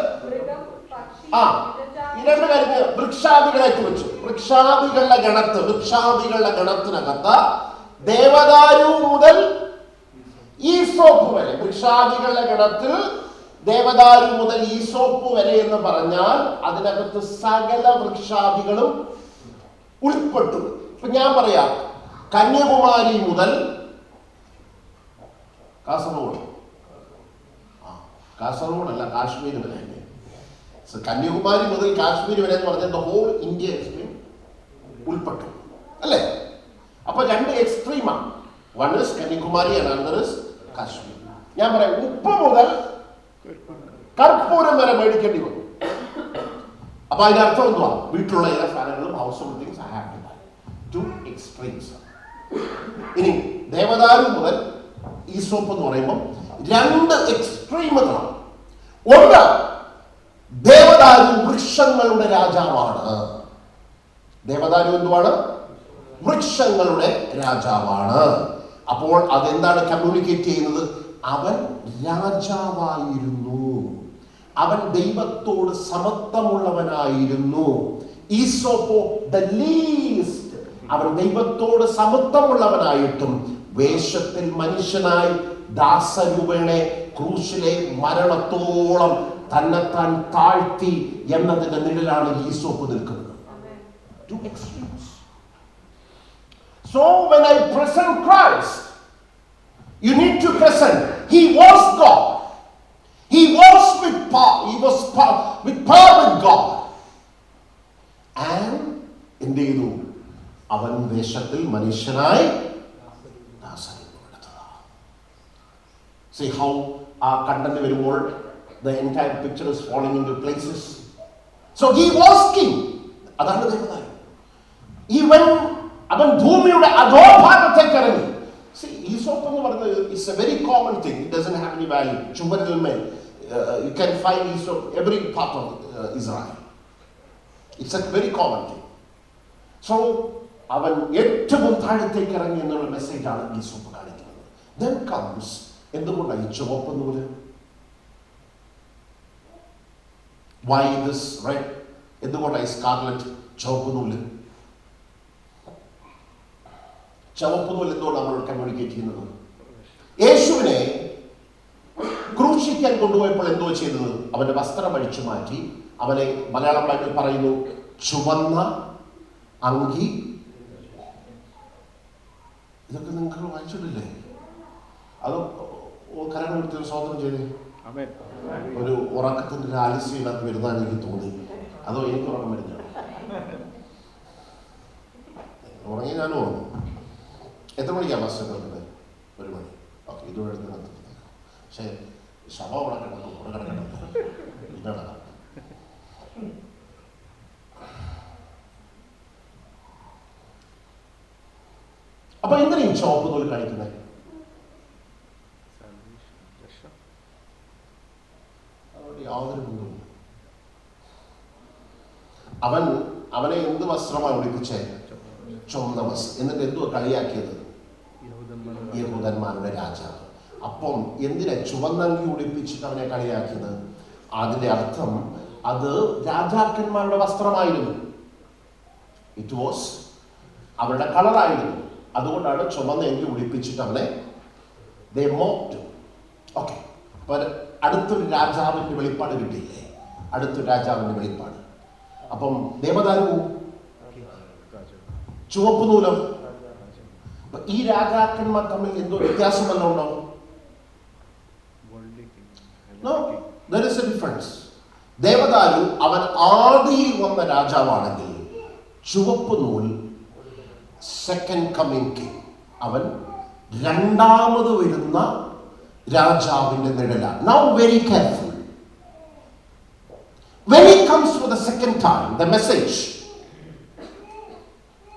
ഈ 2 കാര്യങ്ങൾ. വൃക്ഷാദികളെ കുറിച്ച്, വൃക്ഷാദികളുടെ ഗണത്തിനകത്ത് ദേവദാരു മുതൽ ഈസോപ്പ് വരെ, വൃക്ഷാദികളുടെ ഗണത്തിൽ ദേവദാരു മുതൽ ഈസോപ്പ് വരെ എന്ന് പറഞ്ഞാൽ അതിനകത്ത് സകല വൃക്ഷാദികളും ഉൾപ്പെട്ടു. ഇപ്പൊ ഞാൻ പറയാം, കന്യാകുമാരി മുതൽ കാസർഗോഡല്ല, കാശ്മീർ വരെ. കന്യാകുമാരി മുതൽ കാശ്മീർ വരെ എന്ന് പറഞ്ഞാൽ ഹോൾ ഇന്ത്യ ഉൾപ്പെട്ടു അല്ലേ? അപ്പൊ 2 എക്സ്ട്രീമാണ്. One is Kanyakumari and another is Kashmir. ഞാൻ പറയാം, ഉപ്പ് മുതൽ കർപ്പൂരം വരെ മേടിക്കേണ്ടി വന്നു. അപ്പൊ അതിന്റെ അർത്ഥം എന്തുവാ? വീട്ടിലുള്ള എല്ലാ സാധനങ്ങളും household things I have to buy. 2 extremes. ഇനി ദേവദാരു മുതൽ ഈസോപ്പ് എന്ന് പറയുമ്പോൾ 2 എക്സ്ട്രീമുകളാണ്. ഒന്ന്, ദേവദാരു വൃക്ഷങ്ങളുടെ രാജാവാണ്. ദേവദാരു എന്തുവാണ്? വൃക്ഷങ്ങളുടെ രാജാവാണ്. അപ്പോൾ അതെന്താണ് കമ്മ്യൂണിക്കേറ്റ് ചെയ്യുന്നത്? അവൻ രാജാവായിരുന്നു, അവൻ ദൈവത്തോട് സമത്വമുള്ളവനായിരുന്നു. ഈസോപ്പോ ദ ലീസ്റ്റ് അവൻ ദൈവത്തോട് സമത്വമുള്ളവനായിട്ടും വേഷത്തിൽ മനുഷ്യനായി ദാസരൂപേണെ ക്രൂശിലെ മരണത്തോളം തന്നെത്താൻ താഴ്ത്തി എന്നതിന്റെ നിഴലാണ് ഈസോപ്പ് നിൽക്കുന്നത്. Two extremes. So when I present Christ, you need to present he was God. He was with power. He was with power with God. And എന്ത് ചെയ്തു? അവൻ വേഷത്തിൽ മനുഷ്യനായി See how കണ്ടന്റ് വരുമ്പോൾ the entire picture is falling into places. So he was king. അതാണ് ദേവദാരു. അവൻ ഭൂമിയുടെ അധോഭാഗത്തേക്ക് ഇറങ്ങി. See, ഈസോപ്പ് എന്ന് പറയുന്നത് is a very common thing. It doesn't have any value. ചുവരിന്മേൽ you can find Aesop every part of Israel. It's a very common thing. So അവൻ ഏറ്റവും താഴത്തേക്ക് ഇറങ്ങി എന്നുള്ള മെസ്സേജാണ് ഈസോപ്പ് കാണിക്കുന്നത്. Then comes എന്തുകൊണ്ടാണ് ഈ ചുവപ്പ് നൂല്? Why this red? എന്തുകൊണ്ടാണ് ഈ സ്കാർലറ്റ് ചുവപ്പ് നൂല്? ചുവപ്പ് നൂല് എന്തുകൊണ്ട് നമ്മൾ കമ്മ്യൂണിക്കേറ്റ് ചെയ്യുന്നത്? യേശുവിനെ ക്രൂശിക്കാൻ കൊണ്ടുപോയപ്പോൾ എന്തോ ചെയ്തത്? അവന്റെ വസ്ത്രം അഴിച്ചു മാറ്റി അവനെ മലയാളം ബൈബിൾ പറയുന്നു ചുവന്ന അങ്കി. ഇതൊക്കെ നിങ്ങൾ വായിച്ചിട്ടില്ലേ? അത് കരണം എടുത്തൊരു സ്വാതന്ത്ര്യം ചെയ്തേ. ഒരു ഉറക്കത്തിന്റെ ഒരു ആലസ്യമില്ലാത്ത വരുന്നതാണ് എനിക്ക് തോന്നി. അതോ എനിക്ക് ഉറക്കം വരുന്നതാണ്? ഉറങ്ങി ഞാനും ഉറങ്ങും. എത്ര മണിക്കാണ് ബസ് കിടക്കുന്നത്? 1 മണി. ഓക്കെ, ഇതുവരെ എടുത്ത് പക്ഷേ ശവം അവിടെ കിടക്കും. അവിടെ കിടക്കട്ടെ. ഇതാണ് അപ്പൊ എന്തിനാ ഈ ചുവപ്പ് നൂല് കാണിക്കുന്നത്? യാതൊരു ബന്ധവുമില്ല. അവനെ എന്ത് വസ്ത്രമാണ് ഉടുപ്പിച്ചേ? ചുവന്ന വസ്ത്രം. എന്നിട്ട് എന്തുവാ കളിയാക്കിയത്? യഹൂദന്മാരുടെ രാജാവ്. അപ്പം എന്തിനാ ചുവന്നങ്കി ഉടുപ്പിച്ചിട്ട് അവനെ കളിയാക്കിയത്? അതിന്റെ അർത്ഥം അത് രാജാക്കന്മാരുടെ വസ്ത്രമായിരുന്നു. ഇറ്റ് വാസ് അവരുടെ കളറായിരുന്നു. അതുകൊണ്ടാണ് ചുവന്ന എങ്കി ഉടുപ്പിച്ചിട്ട് അവനെ they mocked. ഓക്കെ, അപ്പൊ അടുത്തൊരു രാജാവിന്റെ വെളിപ്പാട് കിട്ടിയില്ലേ? അടുത്തൊരു രാജാവിന്റെ വെളിപ്പാട്. അപ്പം ദേവദാരു ചുവപ്പ് നൂലോ? ഈ രാജാക്കന്മാർ തമ്മിൽ എന്തോ വ്യത്യാസം വല്ലതും ഉണ്ടോ? No, there is a difference. ദേവദാരു അവൻ ആദിയിൽ വന്ന രാജാവാണെങ്കിൽ ചുവപ്പ് നൂൽ സെക്കൻഡ് കമ്മിങ് കിങ്, അവൻ രണ്ടാമത് വരുന്ന രാജാവിന്റെ നിഴലാണ്. Now very careful. When he comes for the second time, the message,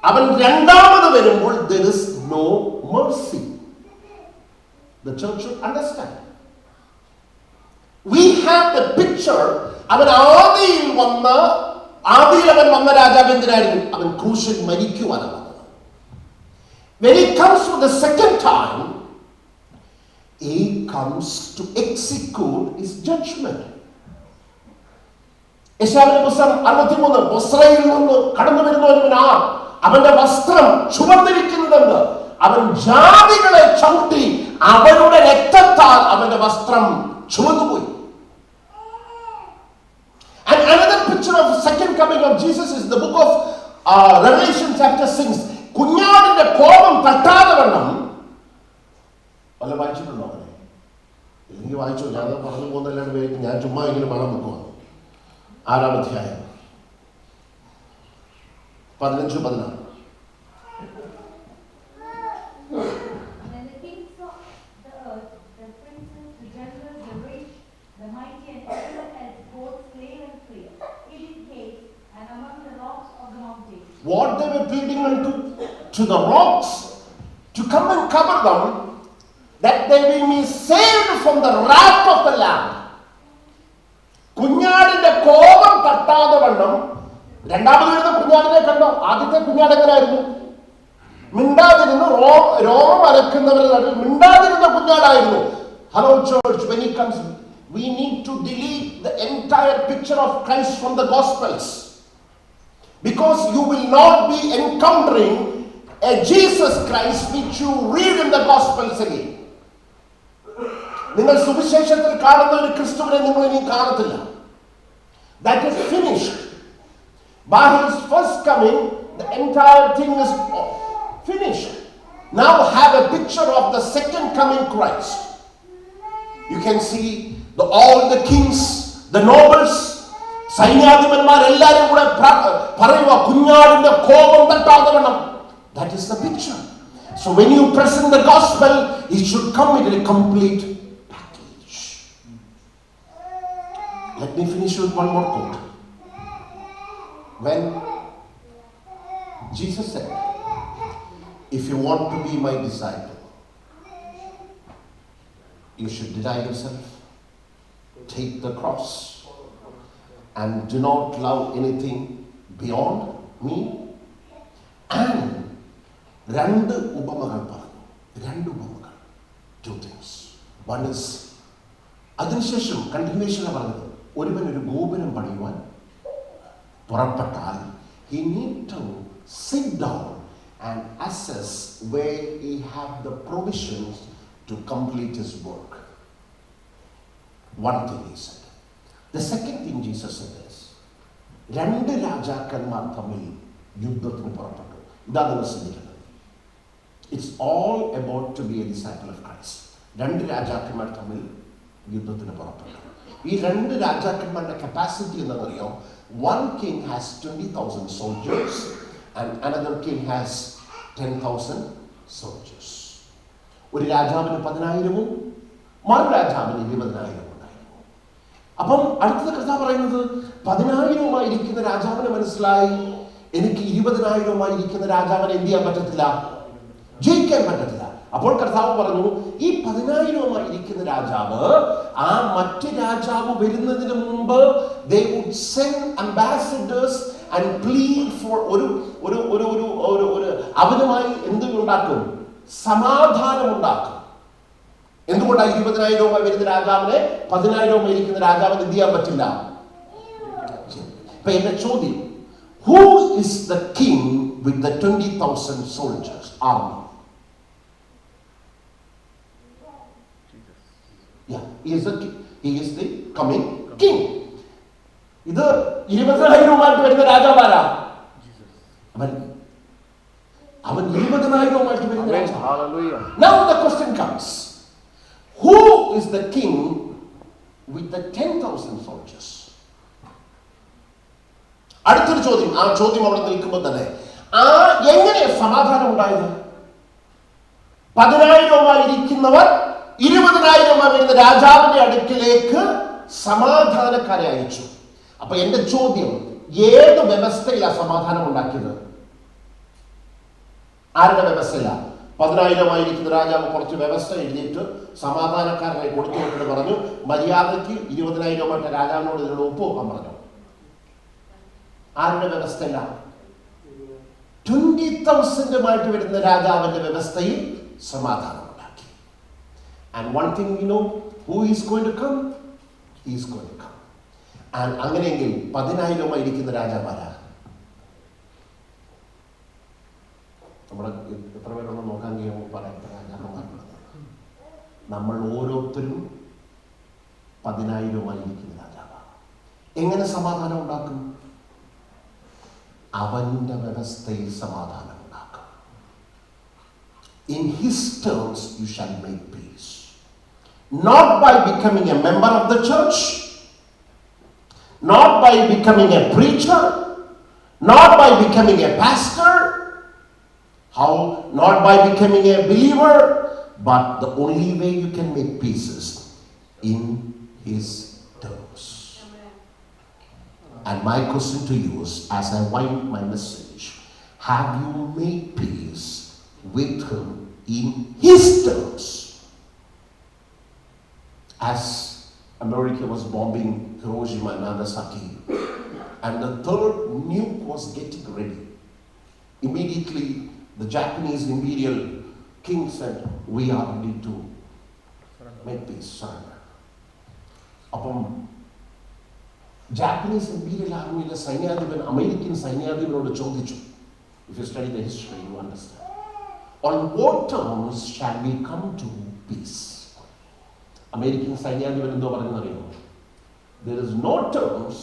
അവൻ രണ്ടാമത് വരുമ്പോൾ there is no mercy. The church should understand. We have the picture. അവൻ ആദിയിൽ അവൻ വന്ന രാജാവ് എന്തിനായിരുന്നു? അവൻ ക്രൂശിൽ മരിക്കുവാനാണ് വന്നത്. When he comes for the second time, he comes to execute his judgment. യെശയ്യാവിന്റെ പുസ്തകം 63, ബൊസ്രയിൽ നിന്ന് കടന്നു വരുന്നവനാ അവന്റെ വസ്ത്രം ചുവന്നിരിക്കുന്നതെന്ന്. അവൻ ജാതികളെ ചവിട്ടി അവരുടെ രക്തത്താൽ അവന്റെ വസ്ത്രം ചുവന്നുപോയി. And another picture of the second coming of Jesus is the book of Revelation chapter 6. കുഞ്ഞാടിന്റെ കോപം തട്ടാതെ വണ്ണം വല്ല വായിച്ചിട്ടുണ്ടോ? അവനെ ഇല്ലെങ്കിൽ വായിച്ചോ. ഞാൻ പറഞ്ഞു പോകുന്നല്ലാണ്ട് പേര് ഞാൻ ചുമ്മാ ഇങ്ങനെ പണം വെക്കുവാണ്. 6-ാം അധ്യായം 15-16. Then the kings of the earth, the princes, the generals, the rich, the mighty, and everyone else, both slave and free, hid in caves and among the rocks of the mountains. What they were pleading unto to the rocks to come and cover them, that they may be saved from the wrath of the Lamb. കുഞ്ഞാടിന്റെ കോപം തട്ടാതെ വണ്ണം. രണ്ടാമത് വരുന്ന കുഞ്ഞാടിനെ കണ്ടോ? ആദ്യത്തെ കുഞ്ഞാട് എങ്ങനെയായിരുന്നു? മിണ്ടാതിരുന്ന് രോമം അരക്കുന്നവരുടെ നടുവിൽ മിണ്ടാതിരുന്ന കുഞ്ഞാടായിരുന്നു. Hello church, when he comes, we need to delete the entire picture of Christ from the Gospels, because you will not be encountering a Jesus Christ which you read in the Gospels again. നിങ്ങൾ സുവിശേഷത്തിൽ കാണുന്ന ഒരു ക്രിസ്തുവിനെ നിങ്ങൾ ഇനി കാണത്തില്ല. That is finished. By his first coming, the entire thing is finished. Now have a picture of the second coming Christ. You can see all the kings, the nobles, സൈന്യാധിപന്മാർ എല്ലാവരും കൂടെ പറയുക കുഞ്ഞാടിന്റെ കോപം തട്ടാതെ വേണം. That is the picture. So when you present the gospel, it should come in a complete package. Let me finish with one more quote. When Jesus said, if you want to be my disciple, you should deny yourself, take the cross, and do not love anything beyond me. And രണ്ട് ഉപമകൾ പറഞ്ഞു. രണ്ട് ഉപമകൾ. Two things. One is, അതിനുശേഷം കണ്ടിന്യൂഷനാണ് പറഞ്ഞത്, ഒരുവൻ ഒരു ഗോപുരം പണിയുവാൻ പുറപ്പെട്ടാൽ he need to sit down and assess where he have the provisions to complete his work. One thing he said. The second thing Jesus said is, രണ്ട് രാജാക്കന്മാർ തമ്മിൽ യുദ്ധത്തിന് പുറപ്പെട്ടു. ഇതാണ് നിങ്ങൾ ശ്രദ്ധിക്കുന്നത്. It's all about to be a disciple of Christ. രണ്ട് രാജാക്കന്മാർ തമ്മിൽ യുദ്ധത്തിന് പുറപ്പെട്ടു. ഈ രണ്ട് രാജാക്കന്മാരുടെ കപ്പാസിറ്റി എന്താണെന്നറിയോ? One king has 20,000 soldiers and another king has 10,000 soldiers. ഒരു രാജാവിന് 10,000 മറു രാജാവിന് 20,000 ഉണ്ടായിരുന്നു. അപ്പം അടുത്ത കർത്താവ് പറയുന്നത് 10,000 ഇരിക്കുന്ന രാജാവിനെ മനസ്സിലായി, എനിക്ക് 20,000 ഇരിക്കുന്ന രാജാവിനെ എന്ത് ചെയ്യാൻ പറ്റത്തില്ല, ജയിക്കാൻ പറ്റത്തില്ല. അപ്പോൾ കർത്താവ് പറഞ്ഞു, ഈ 10,000 ഇരിക്കുന്ന രാജാവ് ആ മറ്റ് രാജാവ് വരുന്നതിന് മുമ്പ് they would send ambassadors and plead for അവനുമായി എന്തുണ്ടാക്കും, സമാധാനം ഉണ്ടാക്കും. എന്തുകൊണ്ടാണ് 20,000 വരുന്ന രാജാവിനെ 10,000 ഇരിക്കുന്ന രാജാവിന് എന്ത് ചെയ്യാൻ പറ്റില്ല? ഇപ്പൊ എന്റെ ചോദ്യം, who is the king with the 20,000 soldiers army? Yeah, he is the king. He is the coming king. ഇത് 20,000 വരുന്ന രാജാവാരാ? അവൻ 20,000 വരുന്ന രാജാവ്. Now the question comes, who is the king with the 10,000 soldiers? അടുത്തൊരു ചോദ്യം. ആ ചോദ്യം അവിടെ നിൽക്കുമ്പോൾ തന്നെ എങ്ങനെ സമാധാനം ഉണ്ടായത്? 10,000 ഇരിക്കുന്നവർ 20,000 വരുന്ന രാജാവിന്റെ അടുക്കിലേക്ക് സമാധാനക്കാരെ അയച്ചു. അപ്പൊ എന്റെ ചോദ്യം, ഏത് വ്യവസ്ഥയിലാണ് സമാധാനം ഉണ്ടാക്കിയത്? ആരുടെ വ്യവസ്ഥയില? 10,000 ഇരിക്കുന്ന രാജാവ് കുറച്ച് വ്യവസ്ഥ എഴുതിയിട്ട് സമാധാനക്കാരനെ കൊടുത്തു വിട്ടിട്ട് പറഞ്ഞു, മര്യാദയ്ക്ക് 20,000 രാജാവിനോട് ഇതിനോട് ഒപ്പുവെക്കാൻ പറഞ്ഞു. ആരുടെ വ്യവസ്ഥയില? 20,000 വരുന്ന രാജാവിന്റെ വ്യവസ്ഥയിൽ സമാധാനം ഉണ്ടാക്കി. And one thing we know, who is going to come? He is going to come. And അങ്ങനെയെങ്കിൽ 10,000 ഇരിക്കുന്ന രാജാവാരാ? നമ്മുടെ എത്ര പേരൊന്നും നോക്കാൻ കഴിയുമ്പോൾ പറയാം രാജാക്കന്മാർ. നമ്മൾ ഓരോരുത്തരും 10,000 ഇരിക്കുന്ന രാജാവാണ്. എങ്ങനെ സമാധാനം ഉണ്ടാക്കും? അവന്റെ വ്യവസ്ഥയിൽ സമാധാനം ഉണ്ടാക്കും. In his terms you shall make peace. Not by becoming a member of the church, not by becoming a preacher, not by becoming a pastor, not by becoming a believer, but the only way you can make peace is in his terms. And my question to you is, as I wind my message, have you made peace with him in his terms? As America was bombing Hiroshima and Nagasaki, and the third nuke was getting ready, immediately the Japanese imperial king said, we are ready to make peace, surrender. Upon Japanese imperial army സൈന്യാധിപൻ American സൈന്യാധിപനോട് ചോദിച്ചു, if you study the history you understand, on what terms shall we come to peace? American സൈന്യാധിപൻ എന്തോ പറയുന്നറിയോ? There is no terms,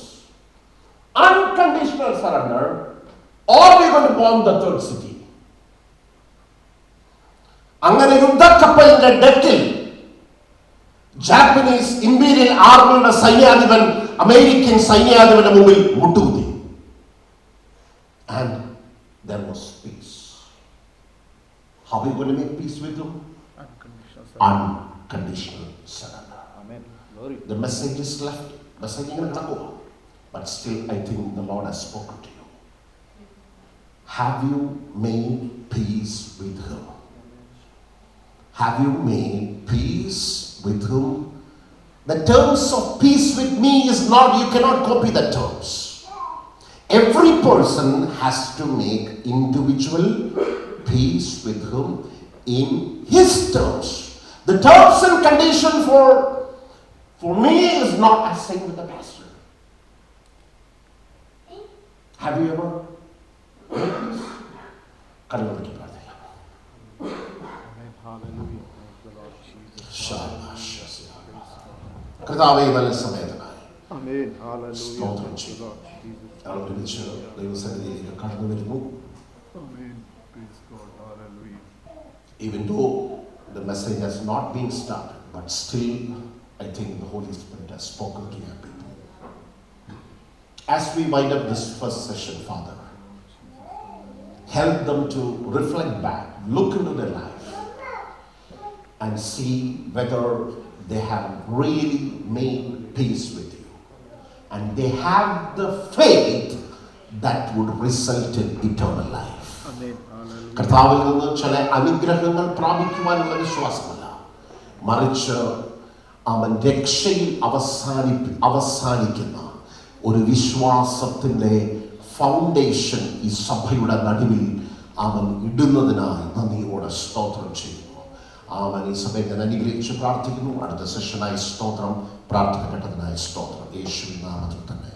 unconditional surrender, or we're going to bomb the third city. അങ്ങനെ യുദ്ധക്കപ്പലിന്റെ ഡെക്കിൽ Japanese imperial ആർമിയുടെ സൈന്യാധിപൻ American സൈന്യാധിപന്റെ മുമ്പിൽ മുട്ടുകുത്തി. And there was peace. How are you going to make peace with him? Unconditional surrender. Amen. Glory. The message is left. Message ഇങ്ങനെ കിടക്കുക. But still I think the Lord has spoken to you. Have you made peace with him? Have you made peace with him? The terms of peace with me is not, you cannot copy the terms. Every person has to make individual peace with him in his terms. The terms and condition for me is not as same with the pastor. Have you ever made peace? കണ്ണുടക്കി പ്രാർത്ഥിക്കാം. Hallelujah. Thank you, Lord Jesus. കർത്താവേ, നല്ല സമയത്തിനായി Amen. Hallelujah. സ്തോത്രം Thank you, ചെയ്യുന്നു. Lord Jesus. ഞങ്ങൾ ഒരുമിച്ച് ദൈവസന്നിധിയിലേക്ക് കടന്നു വരുന്നു. Amen. Praise God. Hallelujah. Even though the message has not been started, but still I think the Holy Spirit has spoken to your people. As we wind up this first session, Father, help them to reflect back, look into their life, and see whether they have really made peace with you. And they have the faith that would result in eternal life. Amen. Hallelujah. കർത്താവിൽ നിന്ന് ചില അനുഗ്രഹങ്ങൾ പ്രാപിക്കുവാനുള്ള വിശ്വാസമല്ല, മറിച്ച് അവൻ രക്ഷയിൽ അവസാനിക്കുന്ന ഒരു വിശ്വാസത്തിൻ്റെ ഫൗണ്ടേഷൻ ഈ സഭയുടെ നടുവിൽ അവൻ ഇടുന്നതിനായി നന്ദിയോടെ സ്തോത്രം ചെയ്യുന്നു. അവൻ ഈ സഭയെ ഞാൻ അനുഗ്രഹിച്ച് പ്രാർത്ഥിക്കുന്നു. അടുത്ത സെഷനായി സ്തോത്രം, പ്രാർത്ഥന ഘട്ടത്തിനായി സ്തോത്രം, യേശുവിൻ നാമത്തിൽ തന്നെ.